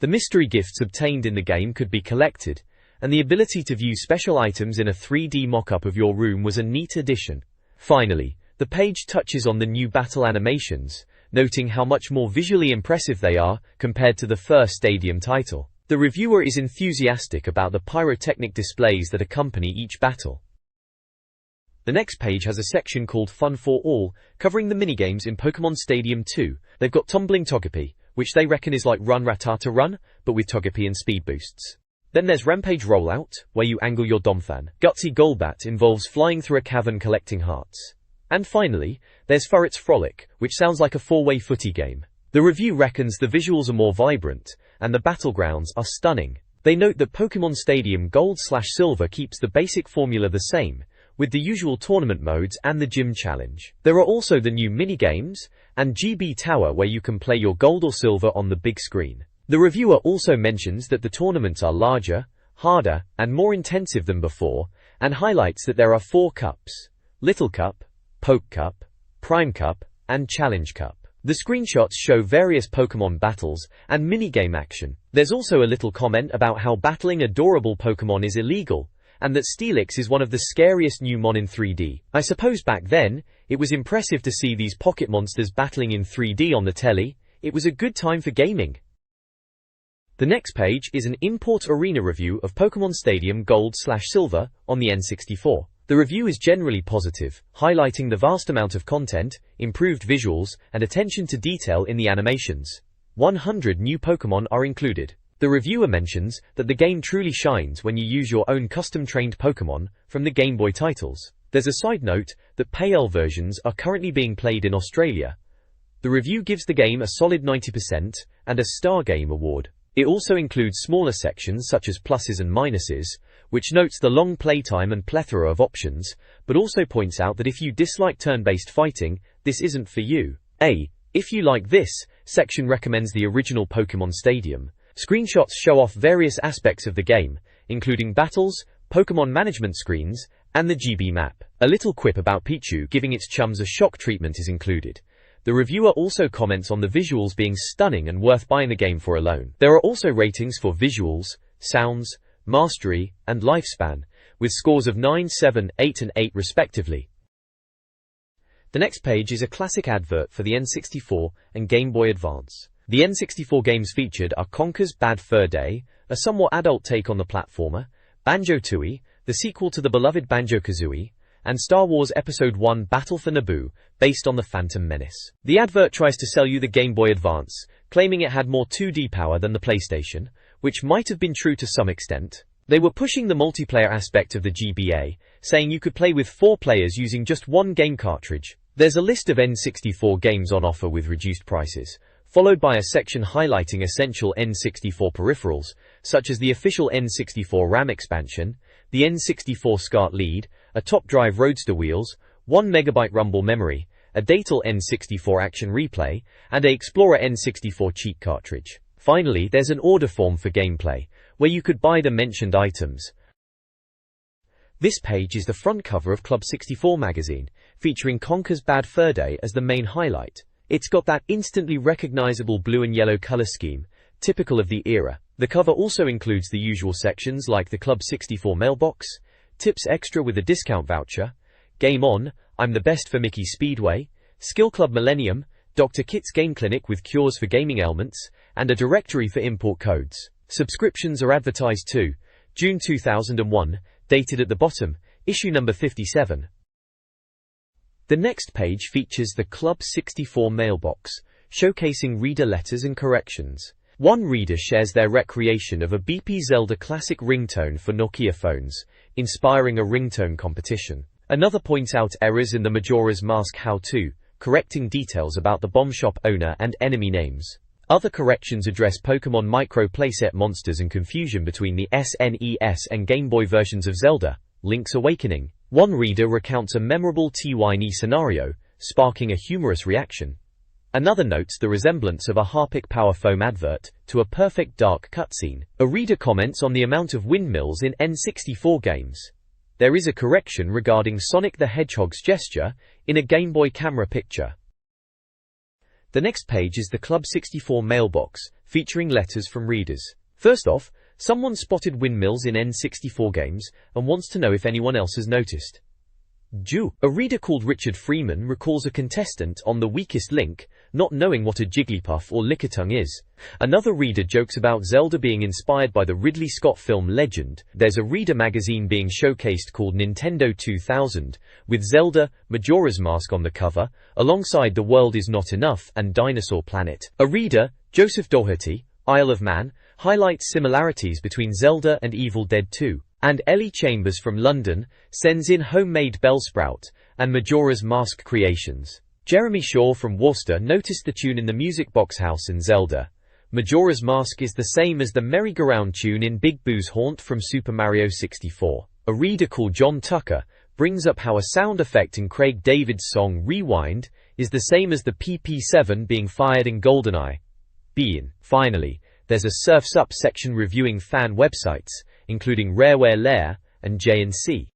The mystery gifts obtained in the game could be collected, and the ability to view special items in a 3D mock-up of your room was a neat addition. Finally, the page touches on the new battle animations, noting how much more visually impressive they are compared to the first Stadium title. The reviewer is enthusiastic about the pyrotechnic displays that accompany each battle. The next page has a section called Fun for All, covering the minigames in Pokémon Stadium 2. They've got Tumbling Togepi, which they reckon is like Run Rattata Run, but with Togepi and speed boosts. Then there's Rampage Rollout, where you angle your Domfan. Gutsy Golbat involves flying through a cavern collecting hearts. And finally, there's Furret's Frolic, which sounds like a four-way footy game. The review reckons the visuals are more vibrant, and the battlegrounds are stunning. They note that Pokémon Stadium Gold/Silver keeps the basic formula the same, with the usual tournament modes and the gym challenge. There are also the new minigames, and GB Tower where you can play your gold or silver on the big screen. The reviewer also mentions that the tournaments are larger, harder, and more intensive than before, and highlights that there are 4 cups: Little Cup, Poke Cup, Prime Cup, and Challenge Cup. The screenshots show various Pokémon battles and minigame action. There's also a little comment about how battling adorable Pokémon is illegal, and that Steelix is one of the scariest new mon in 3D. I suppose back then, it was impressive to see these pocket monsters battling in 3D on the telly. It was a good time for gaming. The next page is an import arena review of Pokémon Stadium Gold/Silver on the N64. The review is generally positive, highlighting the vast amount of content, improved visuals, and attention to detail in the animations. 100 new Pokémon are included. The reviewer mentions that the game truly shines when you use your own custom-trained Pokémon from the Game Boy titles. There's a side note that PAL versions are currently being played in Australia. The review gives the game a solid 90% and a Star Game award. It also includes smaller sections such as pluses and minuses, which notes the long playtime and plethora of options, but also points out that if you dislike turn-based fighting, this isn't for you. If you like this, section recommends the original Pokémon Stadium. Screenshots show off various aspects of the game, including battles, Pokémon management screens, and the GB map. A little quip about Pichu giving its chums a shock treatment is included. The reviewer also comments on the visuals being stunning and worth buying the game for alone. There are also ratings for visuals, sounds, mastery, and lifespan, with scores of 9, 7, 8 and 8 respectively. The next page is a classic advert for the N64 and Game Boy Advance. The N64 games featured are Conker's Bad Fur Day, a somewhat adult take on the platformer, Banjo-Tooie, the sequel to the beloved Banjo-Kazooie, and Star Wars Episode I Battle for Naboo, based on the Phantom Menace. The advert tries to sell you the Game Boy Advance, claiming it had more 2D power than the PlayStation, which might have been true to some extent. They were pushing the multiplayer aspect of the GBA, saying you could play with 4 players using just one game cartridge. There's a list of N64 games on offer with reduced prices, followed by a section highlighting essential N64 peripherals, such as the official N64 RAM expansion, the N64 SCART lead, a top drive Roadster wheels, 1 MB rumble memory, a Datal N64 action replay, and a Explorer N64 cheat cartridge. Finally, there's an order form for gameplay, where you could buy the mentioned items. This page is the front cover of Club 64 magazine, featuring Conker's Bad Fur Day as the main highlight. It's got that instantly recognizable blue and yellow color scheme, typical of the era. The cover also includes the usual sections like the Club 64 mailbox, Tips Extra with a discount voucher, Game On, I'm the Best for Mickey Speedway, Skill Club Millennium, Dr. Kit's Game Clinic with cures for gaming ailments, and a directory for import codes. Subscriptions are advertised too. June 2001, dated at the bottom, issue number 57. The next page features the Club 64 mailbox, showcasing reader letters and corrections. One reader shares their recreation of a BP Zelda classic ringtone for Nokia phones, inspiring a ringtone competition. Another points out errors in the Majora's Mask how-to, correcting details about the bomb shop owner and enemy names. Other corrections address Pokémon Micro playset monsters and confusion between the SNES and Game Boy versions of Zelda, Link's Awakening. One reader recounts a memorable TYNE scenario, sparking a humorous reaction. Another notes the resemblance of a Harpic Power Foam advert to a Perfect Dark cutscene. A reader comments on the amount of windmills in N64 games. There is a correction regarding Sonic the Hedgehog's gesture in a Game Boy camera picture. The next page is the Club 64 mailbox, featuring letters from readers. First off, someone spotted windmills in N64 games and wants to know if anyone else has noticed. A reader called Richard Freeman recalls a contestant on The Weakest Link not knowing what a Jigglypuff or Lickitung is. Another reader jokes about Zelda being inspired by the Ridley Scott film Legend. There's a reader magazine being showcased called Nintendo 2000, with Zelda, Majora's Mask on the cover, alongside The World Is Not Enough and Dinosaur Planet. A reader, Joseph Doherty, Isle of Man, highlights similarities between Zelda and Evil Dead 2. And Ellie Chambers from London sends in homemade Bellsprout and Majora's Mask creations. Jeremy Shaw from Worcester noticed the tune in the Music Box House in Zelda. Majora's Mask is the same as the merry-go-round tune in Big Boo's Haunt from Super Mario 64. A reader called John Tucker brings up how a sound effect in Craig David's song Rewind is the same as the PP7 being fired in GoldenEye. Finally, there's a Surf's Up section reviewing fan websites, including Rareware Lair and J&C.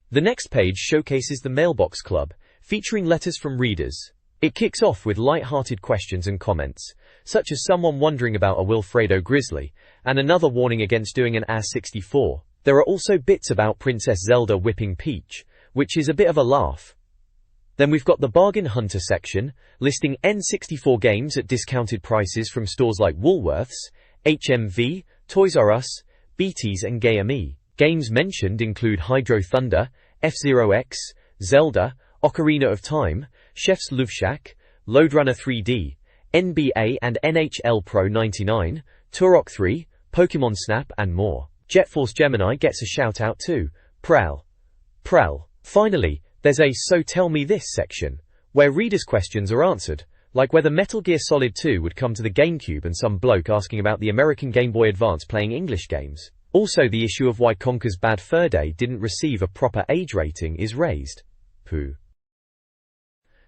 The next page showcases the Mailbox Club, featuring letters from readers. It kicks off with light-hearted questions and comments, such as someone wondering about a Wilfredo Grizzly, and another warning against doing an AS64. There are also bits about Princess Zelda whipping Peach, which is a bit of a laugh. Then we've got the Bargain Hunter section, listing N64 games at discounted prices from stores like Woolworths, HMV, Toys R Us, BT's and GameMe. Games mentioned include Hydro Thunder, F-Zero X, Zelda, Ocarina of Time, Chef's Love Shack, Loadrunner 3D, NBA and NHL Pro 99, Turok 3, Pokemon Snap and more. Jet Force Gemini gets a shout out too. Prel. Finally, there's a So Tell Me This section, where readers' questions are answered, like whether Metal Gear Solid 2 would come to the GameCube and some bloke asking about the American Game Boy Advance playing English games. Also the issue of why Conker's Bad Fur Day didn't receive a proper age rating is raised.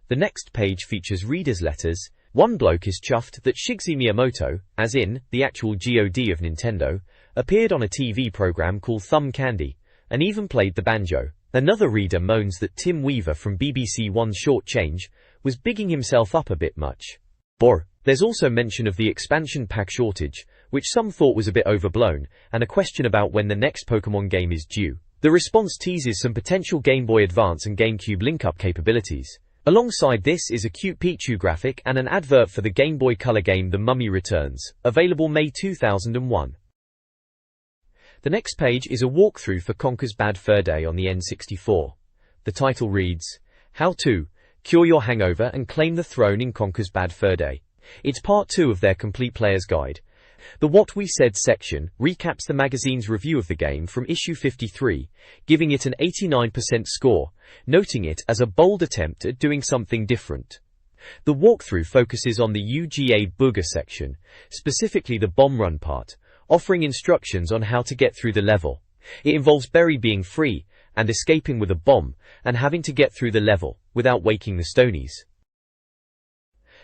The next page features readers' letters. One bloke is chuffed that Shigeru Miyamoto, as in, the actual God of Nintendo, appeared on a TV program called Thumb Candy, and even played the banjo. Another reader moans that Tim Weaver from BBC One's Short Change was bigging himself up a bit much. There's also mention of the expansion pack shortage, which some thought was a bit overblown, and a question about when the next Pokemon game is due. The response teases some potential Game Boy Advance and GameCube link-up capabilities. Alongside this is a cute Pichu graphic and an advert for the Game Boy Color game The Mummy Returns, available May 2001. The next page is a walkthrough for Conker's Bad Fur Day on the N64. The title reads, How to Cure Your Hangover and Claim the Throne in Conker's Bad Fur Day. It's part 2 of their complete player's guide. The What We Said section recaps the magazine's review of the game from issue 53, giving it an 89% score, noting it as a bold attempt at doing something different. The walkthrough focuses on the UGA Booger section, specifically the bomb run part, offering instructions on how to get through the level. It involves Berry being free and escaping with a bomb and having to get through the level without waking the Stonies.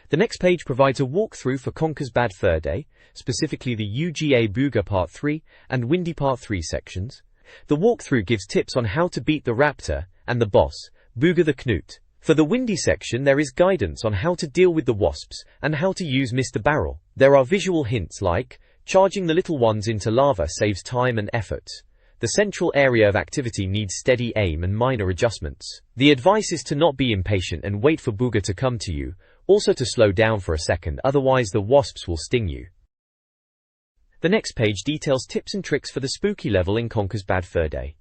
The next page provides a walkthrough for Conker's Bad Fur Day, specifically the UGA Booger Part 3 and Windy Part 3 sections. The walkthrough gives tips on how to beat the Raptor and the boss, Booger the Knut. For the Windy section there is guidance on how to deal with the wasps and how to use Mr. Barrel. There are visual hints like, charging the little ones into lava saves time and effort. The central area of activity needs steady aim and minor adjustments. The advice is to not be impatient and wait for Booger to come to you, also to slow down for a second, otherwise the wasps will sting you. The next page details tips and tricks for the spooky level in Conker's Bad Fur Day.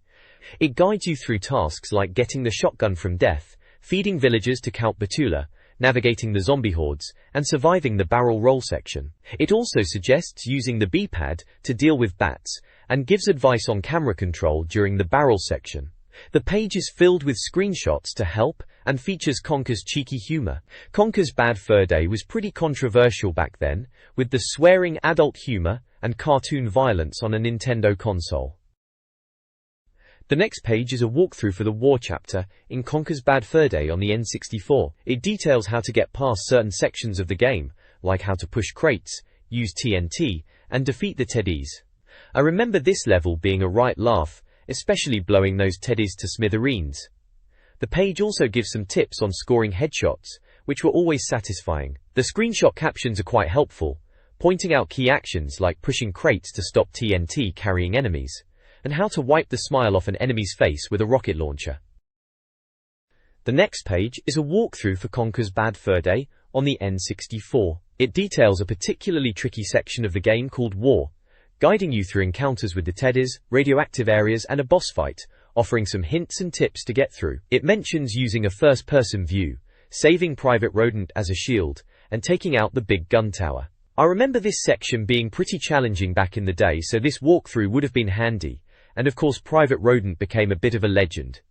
It guides you through tasks like getting the shotgun from Death, feeding villagers to Count Batula, navigating the zombie hordes, and surviving the barrel roll section. It also suggests using the B-pad to deal with bats, and gives advice on camera control during the barrel section. The page is filled with screenshots to help, and features Conker's cheeky humor. Conker's Bad Fur Day was pretty controversial back then, with the swearing adult humor and cartoon violence on a Nintendo console. The next page is a walkthrough for the war chapter in Conker's Bad Fur Day on the N64. It details how to get past certain sections of the game, like how to push crates, use TNT, and defeat the teddies. I remember this level being a right laugh, especially blowing those teddies to smithereens. The page also gives some tips on scoring headshots, which were always satisfying. The screenshot captions are quite helpful, pointing out key actions like pushing crates to stop TNT carrying enemies, and how to wipe the smile off an enemy's face with a rocket launcher. The next page is a walkthrough for Conker's Bad Fur Day on the N64. It details a particularly tricky section of the game called War, guiding you through encounters with the teddies, radioactive areas, and a boss fight, offering some hints and tips to get through. It mentions using a first-person view, saving Private Rodent as a shield, and taking out the big gun tower. I remember this section being pretty challenging back in the day, so this walkthrough would have been handy, and of course Private Rodent became a bit of a legend.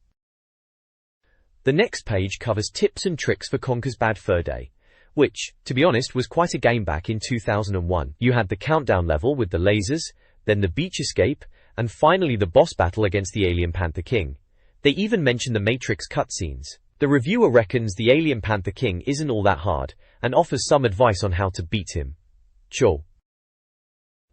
The next page covers tips and tricks for Conker's Bad Fur Day, which, to be honest, was quite a game back in 2001. You had the countdown level with the lasers, then the beach escape, and finally the boss battle against the alien Panther King. They even mention the Matrix cutscenes. The reviewer reckons the alien Panther King isn't all that hard, and offers some advice on how to beat him. Sure.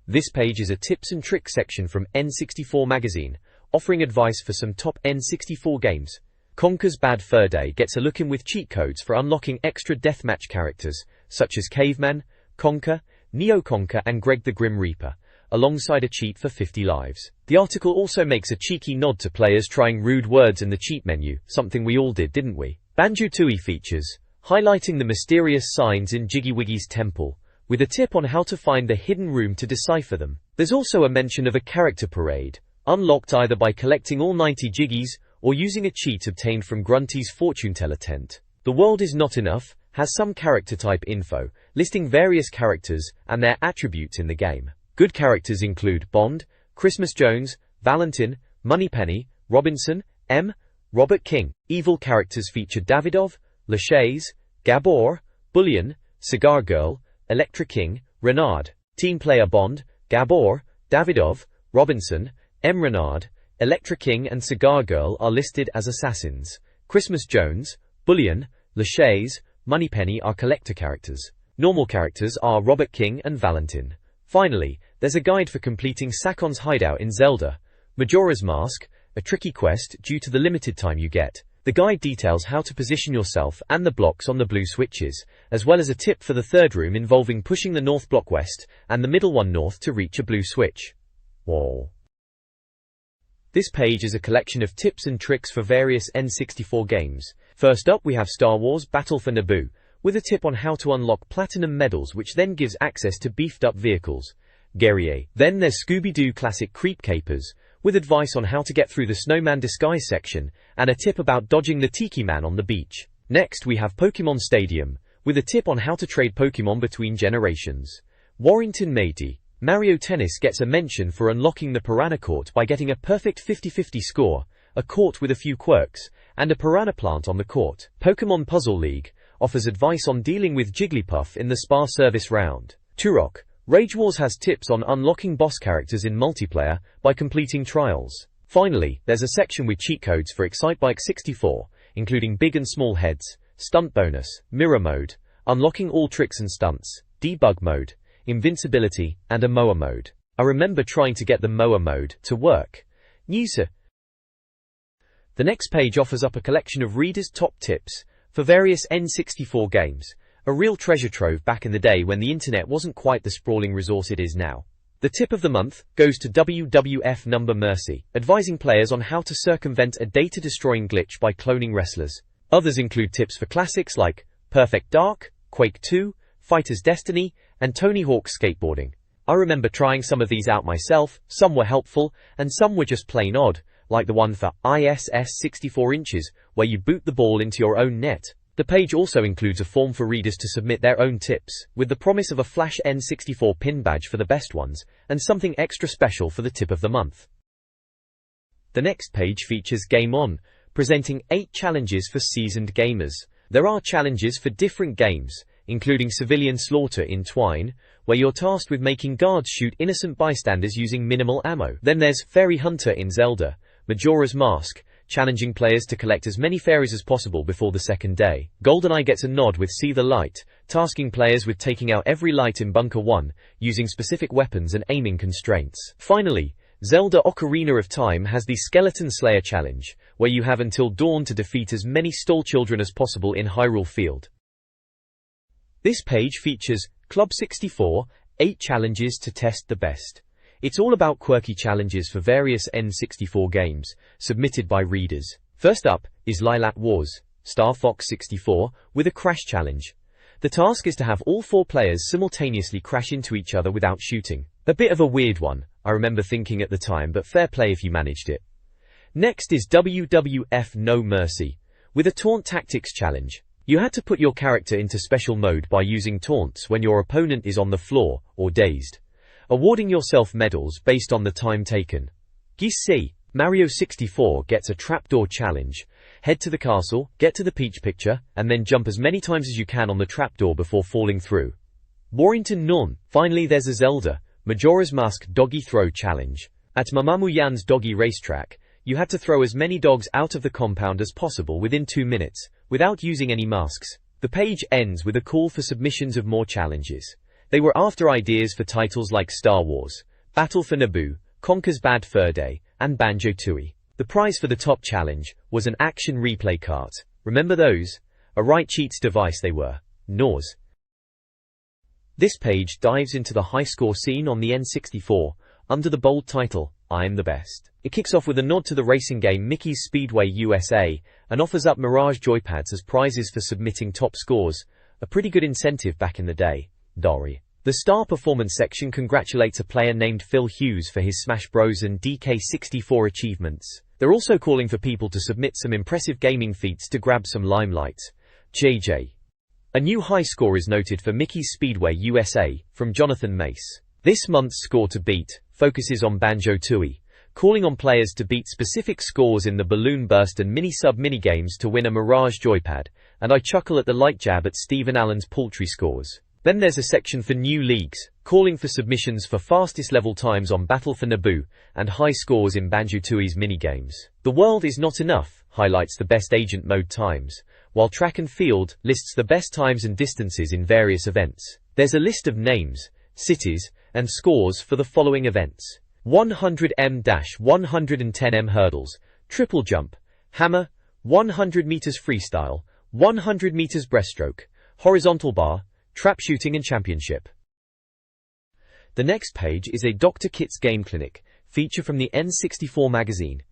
This page is a tips and tricks section from N64 Magazine, offering advice for some top N64 games. Conker's Bad Fur Day gets a look in with cheat codes for unlocking extra deathmatch characters, such as Caveman, Conker, Neo Conker, and Greg the Grim Reaper, alongside a cheat for 50 lives. The article also makes a cheeky nod to players trying rude words in the cheat menu, something we all did, didn't we? Banjo-Tooie features, highlighting the mysterious signs in Jiggy Wiggy's temple, with a tip on how to find the hidden room to decipher them. There's also a mention of a character parade, unlocked either by collecting all 90 Jiggies or using a cheat obtained from Grunty's fortune teller tent. The World Is Not Enough has some character type info, listing various characters and their attributes in the game. Good characters include Bond, Christmas Jones, Valentine, Moneypenny, Robinson, M, Robert King. Evil characters feature Davidov, Lachey's, Gabor, Bullion, Cigar Girl, Electra King, Renard. Team player Bond, Gabor, Davidov, Robinson, M. Renard, Electra King and Cigar Girl are listed as assassins. Christmas Jones, Bullion, Lachey's, Moneypenny are collector characters. Normal characters are Robert King and Valentine. Finally, there's a guide for completing Sakon's hideout in Zelda, Majora's Mask, a tricky quest due to the limited time you get. The guide details how to position yourself and the blocks on the blue switches, as well as a tip for the third room involving pushing the north block west and the middle one north to reach a blue switch. Whoa. This page is a collection of tips and tricks for various N64 games. First up we have Star Wars Battle for Naboo, with a tip on how to unlock platinum medals, which then gives access to beefed up vehicles. Guerrier. Then there's Scooby-Doo Classic Creep Capers, with advice on how to get through the Snowman Disguise section, and a tip about dodging the Tiki Man on the beach. Next we have Pokemon Stadium, with a tip on how to trade Pokemon between generations. Warrington Matey. Mario Tennis gets a mention for unlocking the Piranha Court by getting a perfect 50-50 score, a court with a few quirks, and a piranha plant on the court. Pokemon Puzzle League offers advice on dealing with Jigglypuff in the Spa Service round. Turok. Rage Wars has tips on unlocking boss characters in multiplayer by completing trials. Finally, there's a section with cheat codes for Excitebike 64, including big and small heads, stunt bonus, mirror mode, unlocking all tricks and stunts, debug mode, invincibility, and a mower mode. I remember trying to get the mower mode to work. Newser. The next page offers up a collection of readers' top tips for various N64 games, a real treasure trove back in the day when the internet wasn't quite the sprawling resource it is now. The tip of the month goes to WWF Number Mercy, advising players on how to circumvent a data-destroying glitch by cloning wrestlers. Others include tips for classics like Perfect Dark, Quake 2, Fighter's Destiny, and Tony Hawk's skateboarding. I remember trying some of these out myself. Some were helpful, and some were just plain odd, like the one for ISS 64 inches, where you boot the ball into your own net. The page also includes a form for readers to submit their own tips, with the promise of a flash N64 pin badge for the best ones, and something extra special for the tip of the month. The next page features Game On, presenting 8 challenges for seasoned gamers. There are challenges for different games, including Civilian Slaughter in Twine, where you're tasked with making guards shoot innocent bystanders using minimal ammo. Then there's Fairy Hunter in Zelda, Majora's Mask, challenging players to collect as many fairies as possible before the second day. GoldenEye gets a nod with See the Light, tasking players with taking out every light in Bunker 1, using specific weapons and aiming constraints. Finally, Zelda Ocarina of Time has the Skeleton Slayer challenge, where you have until dawn to defeat as many Stole children as possible in Hyrule Field. This page features Club 64, 8 challenges to test the best. It's all about quirky challenges for various N64 games, submitted by readers. First up is Lilat Wars, Star Fox 64, with a crash challenge. The task is to have all 4 players simultaneously crash into each other without shooting. A bit of a weird one, I remember thinking at the time, but fair play if you managed it. Next is WWF No Mercy, with a Taunt Tactics challenge. You had to put your character into special mode by using taunts when your opponent is on the floor or dazed, awarding yourself medals based on the time taken. Gisi, Mario 64 gets a trapdoor challenge. Head to the castle, get to the Peach Picture, and then jump as many times as you can on the trapdoor before falling through. Warrington None. Finally there's a Zelda, Majora's Mask Doggy Throw challenge. At Mamamoo Yan's doggy racetrack, you had to throw as many dogs out of the compound as possible within 2 minutes, without using any masks. The page ends with a call for submissions of more challenges. They were after ideas for titles like Star Wars, Battle for Naboo, Conker's Bad Fur Day, and Banjo-Tooie. The prize for the top challenge was an action replay cart. Remember those? A right cheats device they were. Nors. This page dives into the high score scene on the N64, under the bold title, I'm the Best. It kicks off with a nod to the racing game Mickey's Speedway USA, and offers up Mirage joypads as prizes for submitting top scores, a pretty good incentive back in the day. Dory. The Star Performance section congratulates a player named Phil Hughes for his Smash Bros. And DK64 achievements. They're also calling for people to submit some impressive gaming feats to grab some limelight. JJ. A new high score is noted for Mickey's Speedway USA, from Jonathan Mace. This month's score to beat focuses on Banjo-Tooie, calling on players to beat specific scores in the Balloon Burst and Mini-Sub minigames to win a Mirage joypad, and I chuckle at the light jab at Stephen Allen's paltry scores. Then there's a section for new leagues, calling for submissions for fastest level times on Battle for Naboo, and high scores in Banjo-Tooie's minigames. The World Is Not Enough highlights the best agent mode times, while Track and Field lists the best times and distances in various events. There's a list of names, cities, and scores for the following events: 100m-110m hurdles, triple jump, hammer, 100 meters freestyle, 100 meters breaststroke, horizontal bar, trap shooting and championship. The next page is a Dr. Kit's Game Clinic, feature from the N64 Magazine.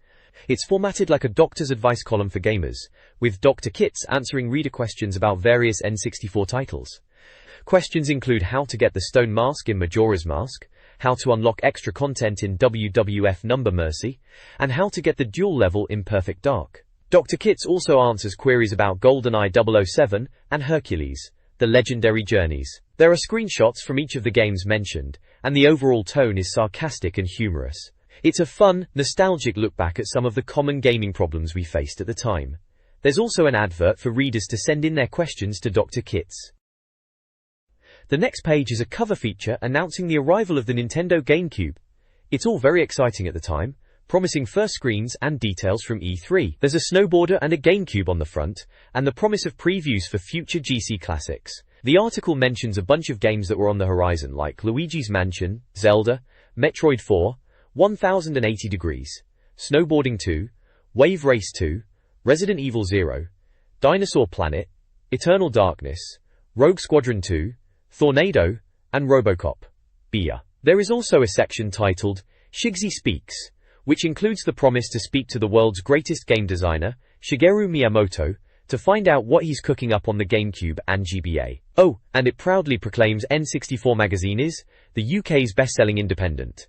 It's formatted like a doctor's advice column for gamers, with Dr. Kit's answering reader questions about various N64 titles. Questions include how to get the stone mask in Majora's Mask, how to unlock extra content in WWF No Mercy, and how to get the duel level in Perfect Dark. Dr. Kit's also answers queries about GoldenEye 007 and Hercules, the legendary journeys. There are screenshots from each of the games mentioned, and the overall tone is sarcastic and humorous. It's a fun, nostalgic look back at some of the common gaming problems we faced at the time. There's also an advert for readers to send in their questions to Dr. Kit's. The next page is a cover feature announcing the arrival of the Nintendo GameCube. It's all very exciting at the time, promising first screens and details from E3. There's a snowboarder and a GameCube on the front, and the promise of previews for future GC classics. The article mentions a bunch of games that were on the horizon like Luigi's Mansion, Zelda, Metroid 4, 1080 Degrees, Snowboarding 2, Wave Race 2, Resident Evil 0, Dinosaur Planet, Eternal Darkness, Rogue Squadron 2, Thornado, and Robocop. Beer. There is also a section titled Shigsy Speaks, which includes the promise to speak to the world's greatest game designer, Shigeru Miyamoto, to find out what he's cooking up on the GameCube and GBA. Oh, and it proudly proclaims N64 Magazine is the UK's best-selling independent.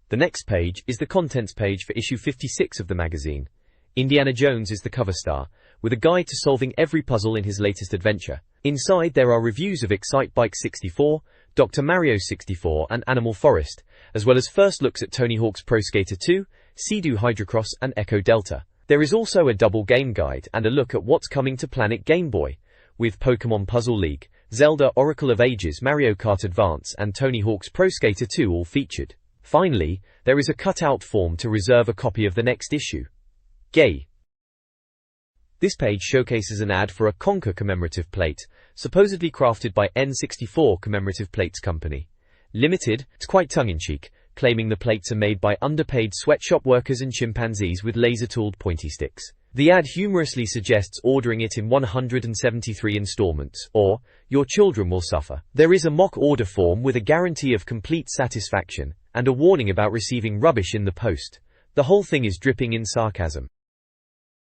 The next page is the contents page for issue 56 of the magazine. Indiana Jones is the cover star, with a guide to solving every puzzle in his latest adventure. Inside there are reviews of Excite Bike 64, Dr. Mario 64 and Animal Forest, as well as first looks at Tony Hawk's Pro Skater 2, Sea-Doo Hydrocross and Echo Delta. There is also a double game guide and a look at what's coming to Planet Game Boy, with Pokémon Puzzle League, Zelda Oracle of Ages, Mario Kart Advance and Tony Hawk's Pro Skater 2 all featured. Finally, there is a cut-out form to reserve a copy of the next issue. Gay. This page showcases an ad for a Conker commemorative plate, supposedly crafted by N64 Commemorative Plates Company Limited. It's quite tongue-in-cheek, claiming the plates are made by underpaid sweatshop workers and chimpanzees with laser-tooled pointy sticks. The ad humorously suggests ordering it in 173 installments, or your children will suffer. There is a mock order form with a guarantee of complete satisfaction, and a warning about receiving rubbish in the post. The whole thing is dripping in sarcasm.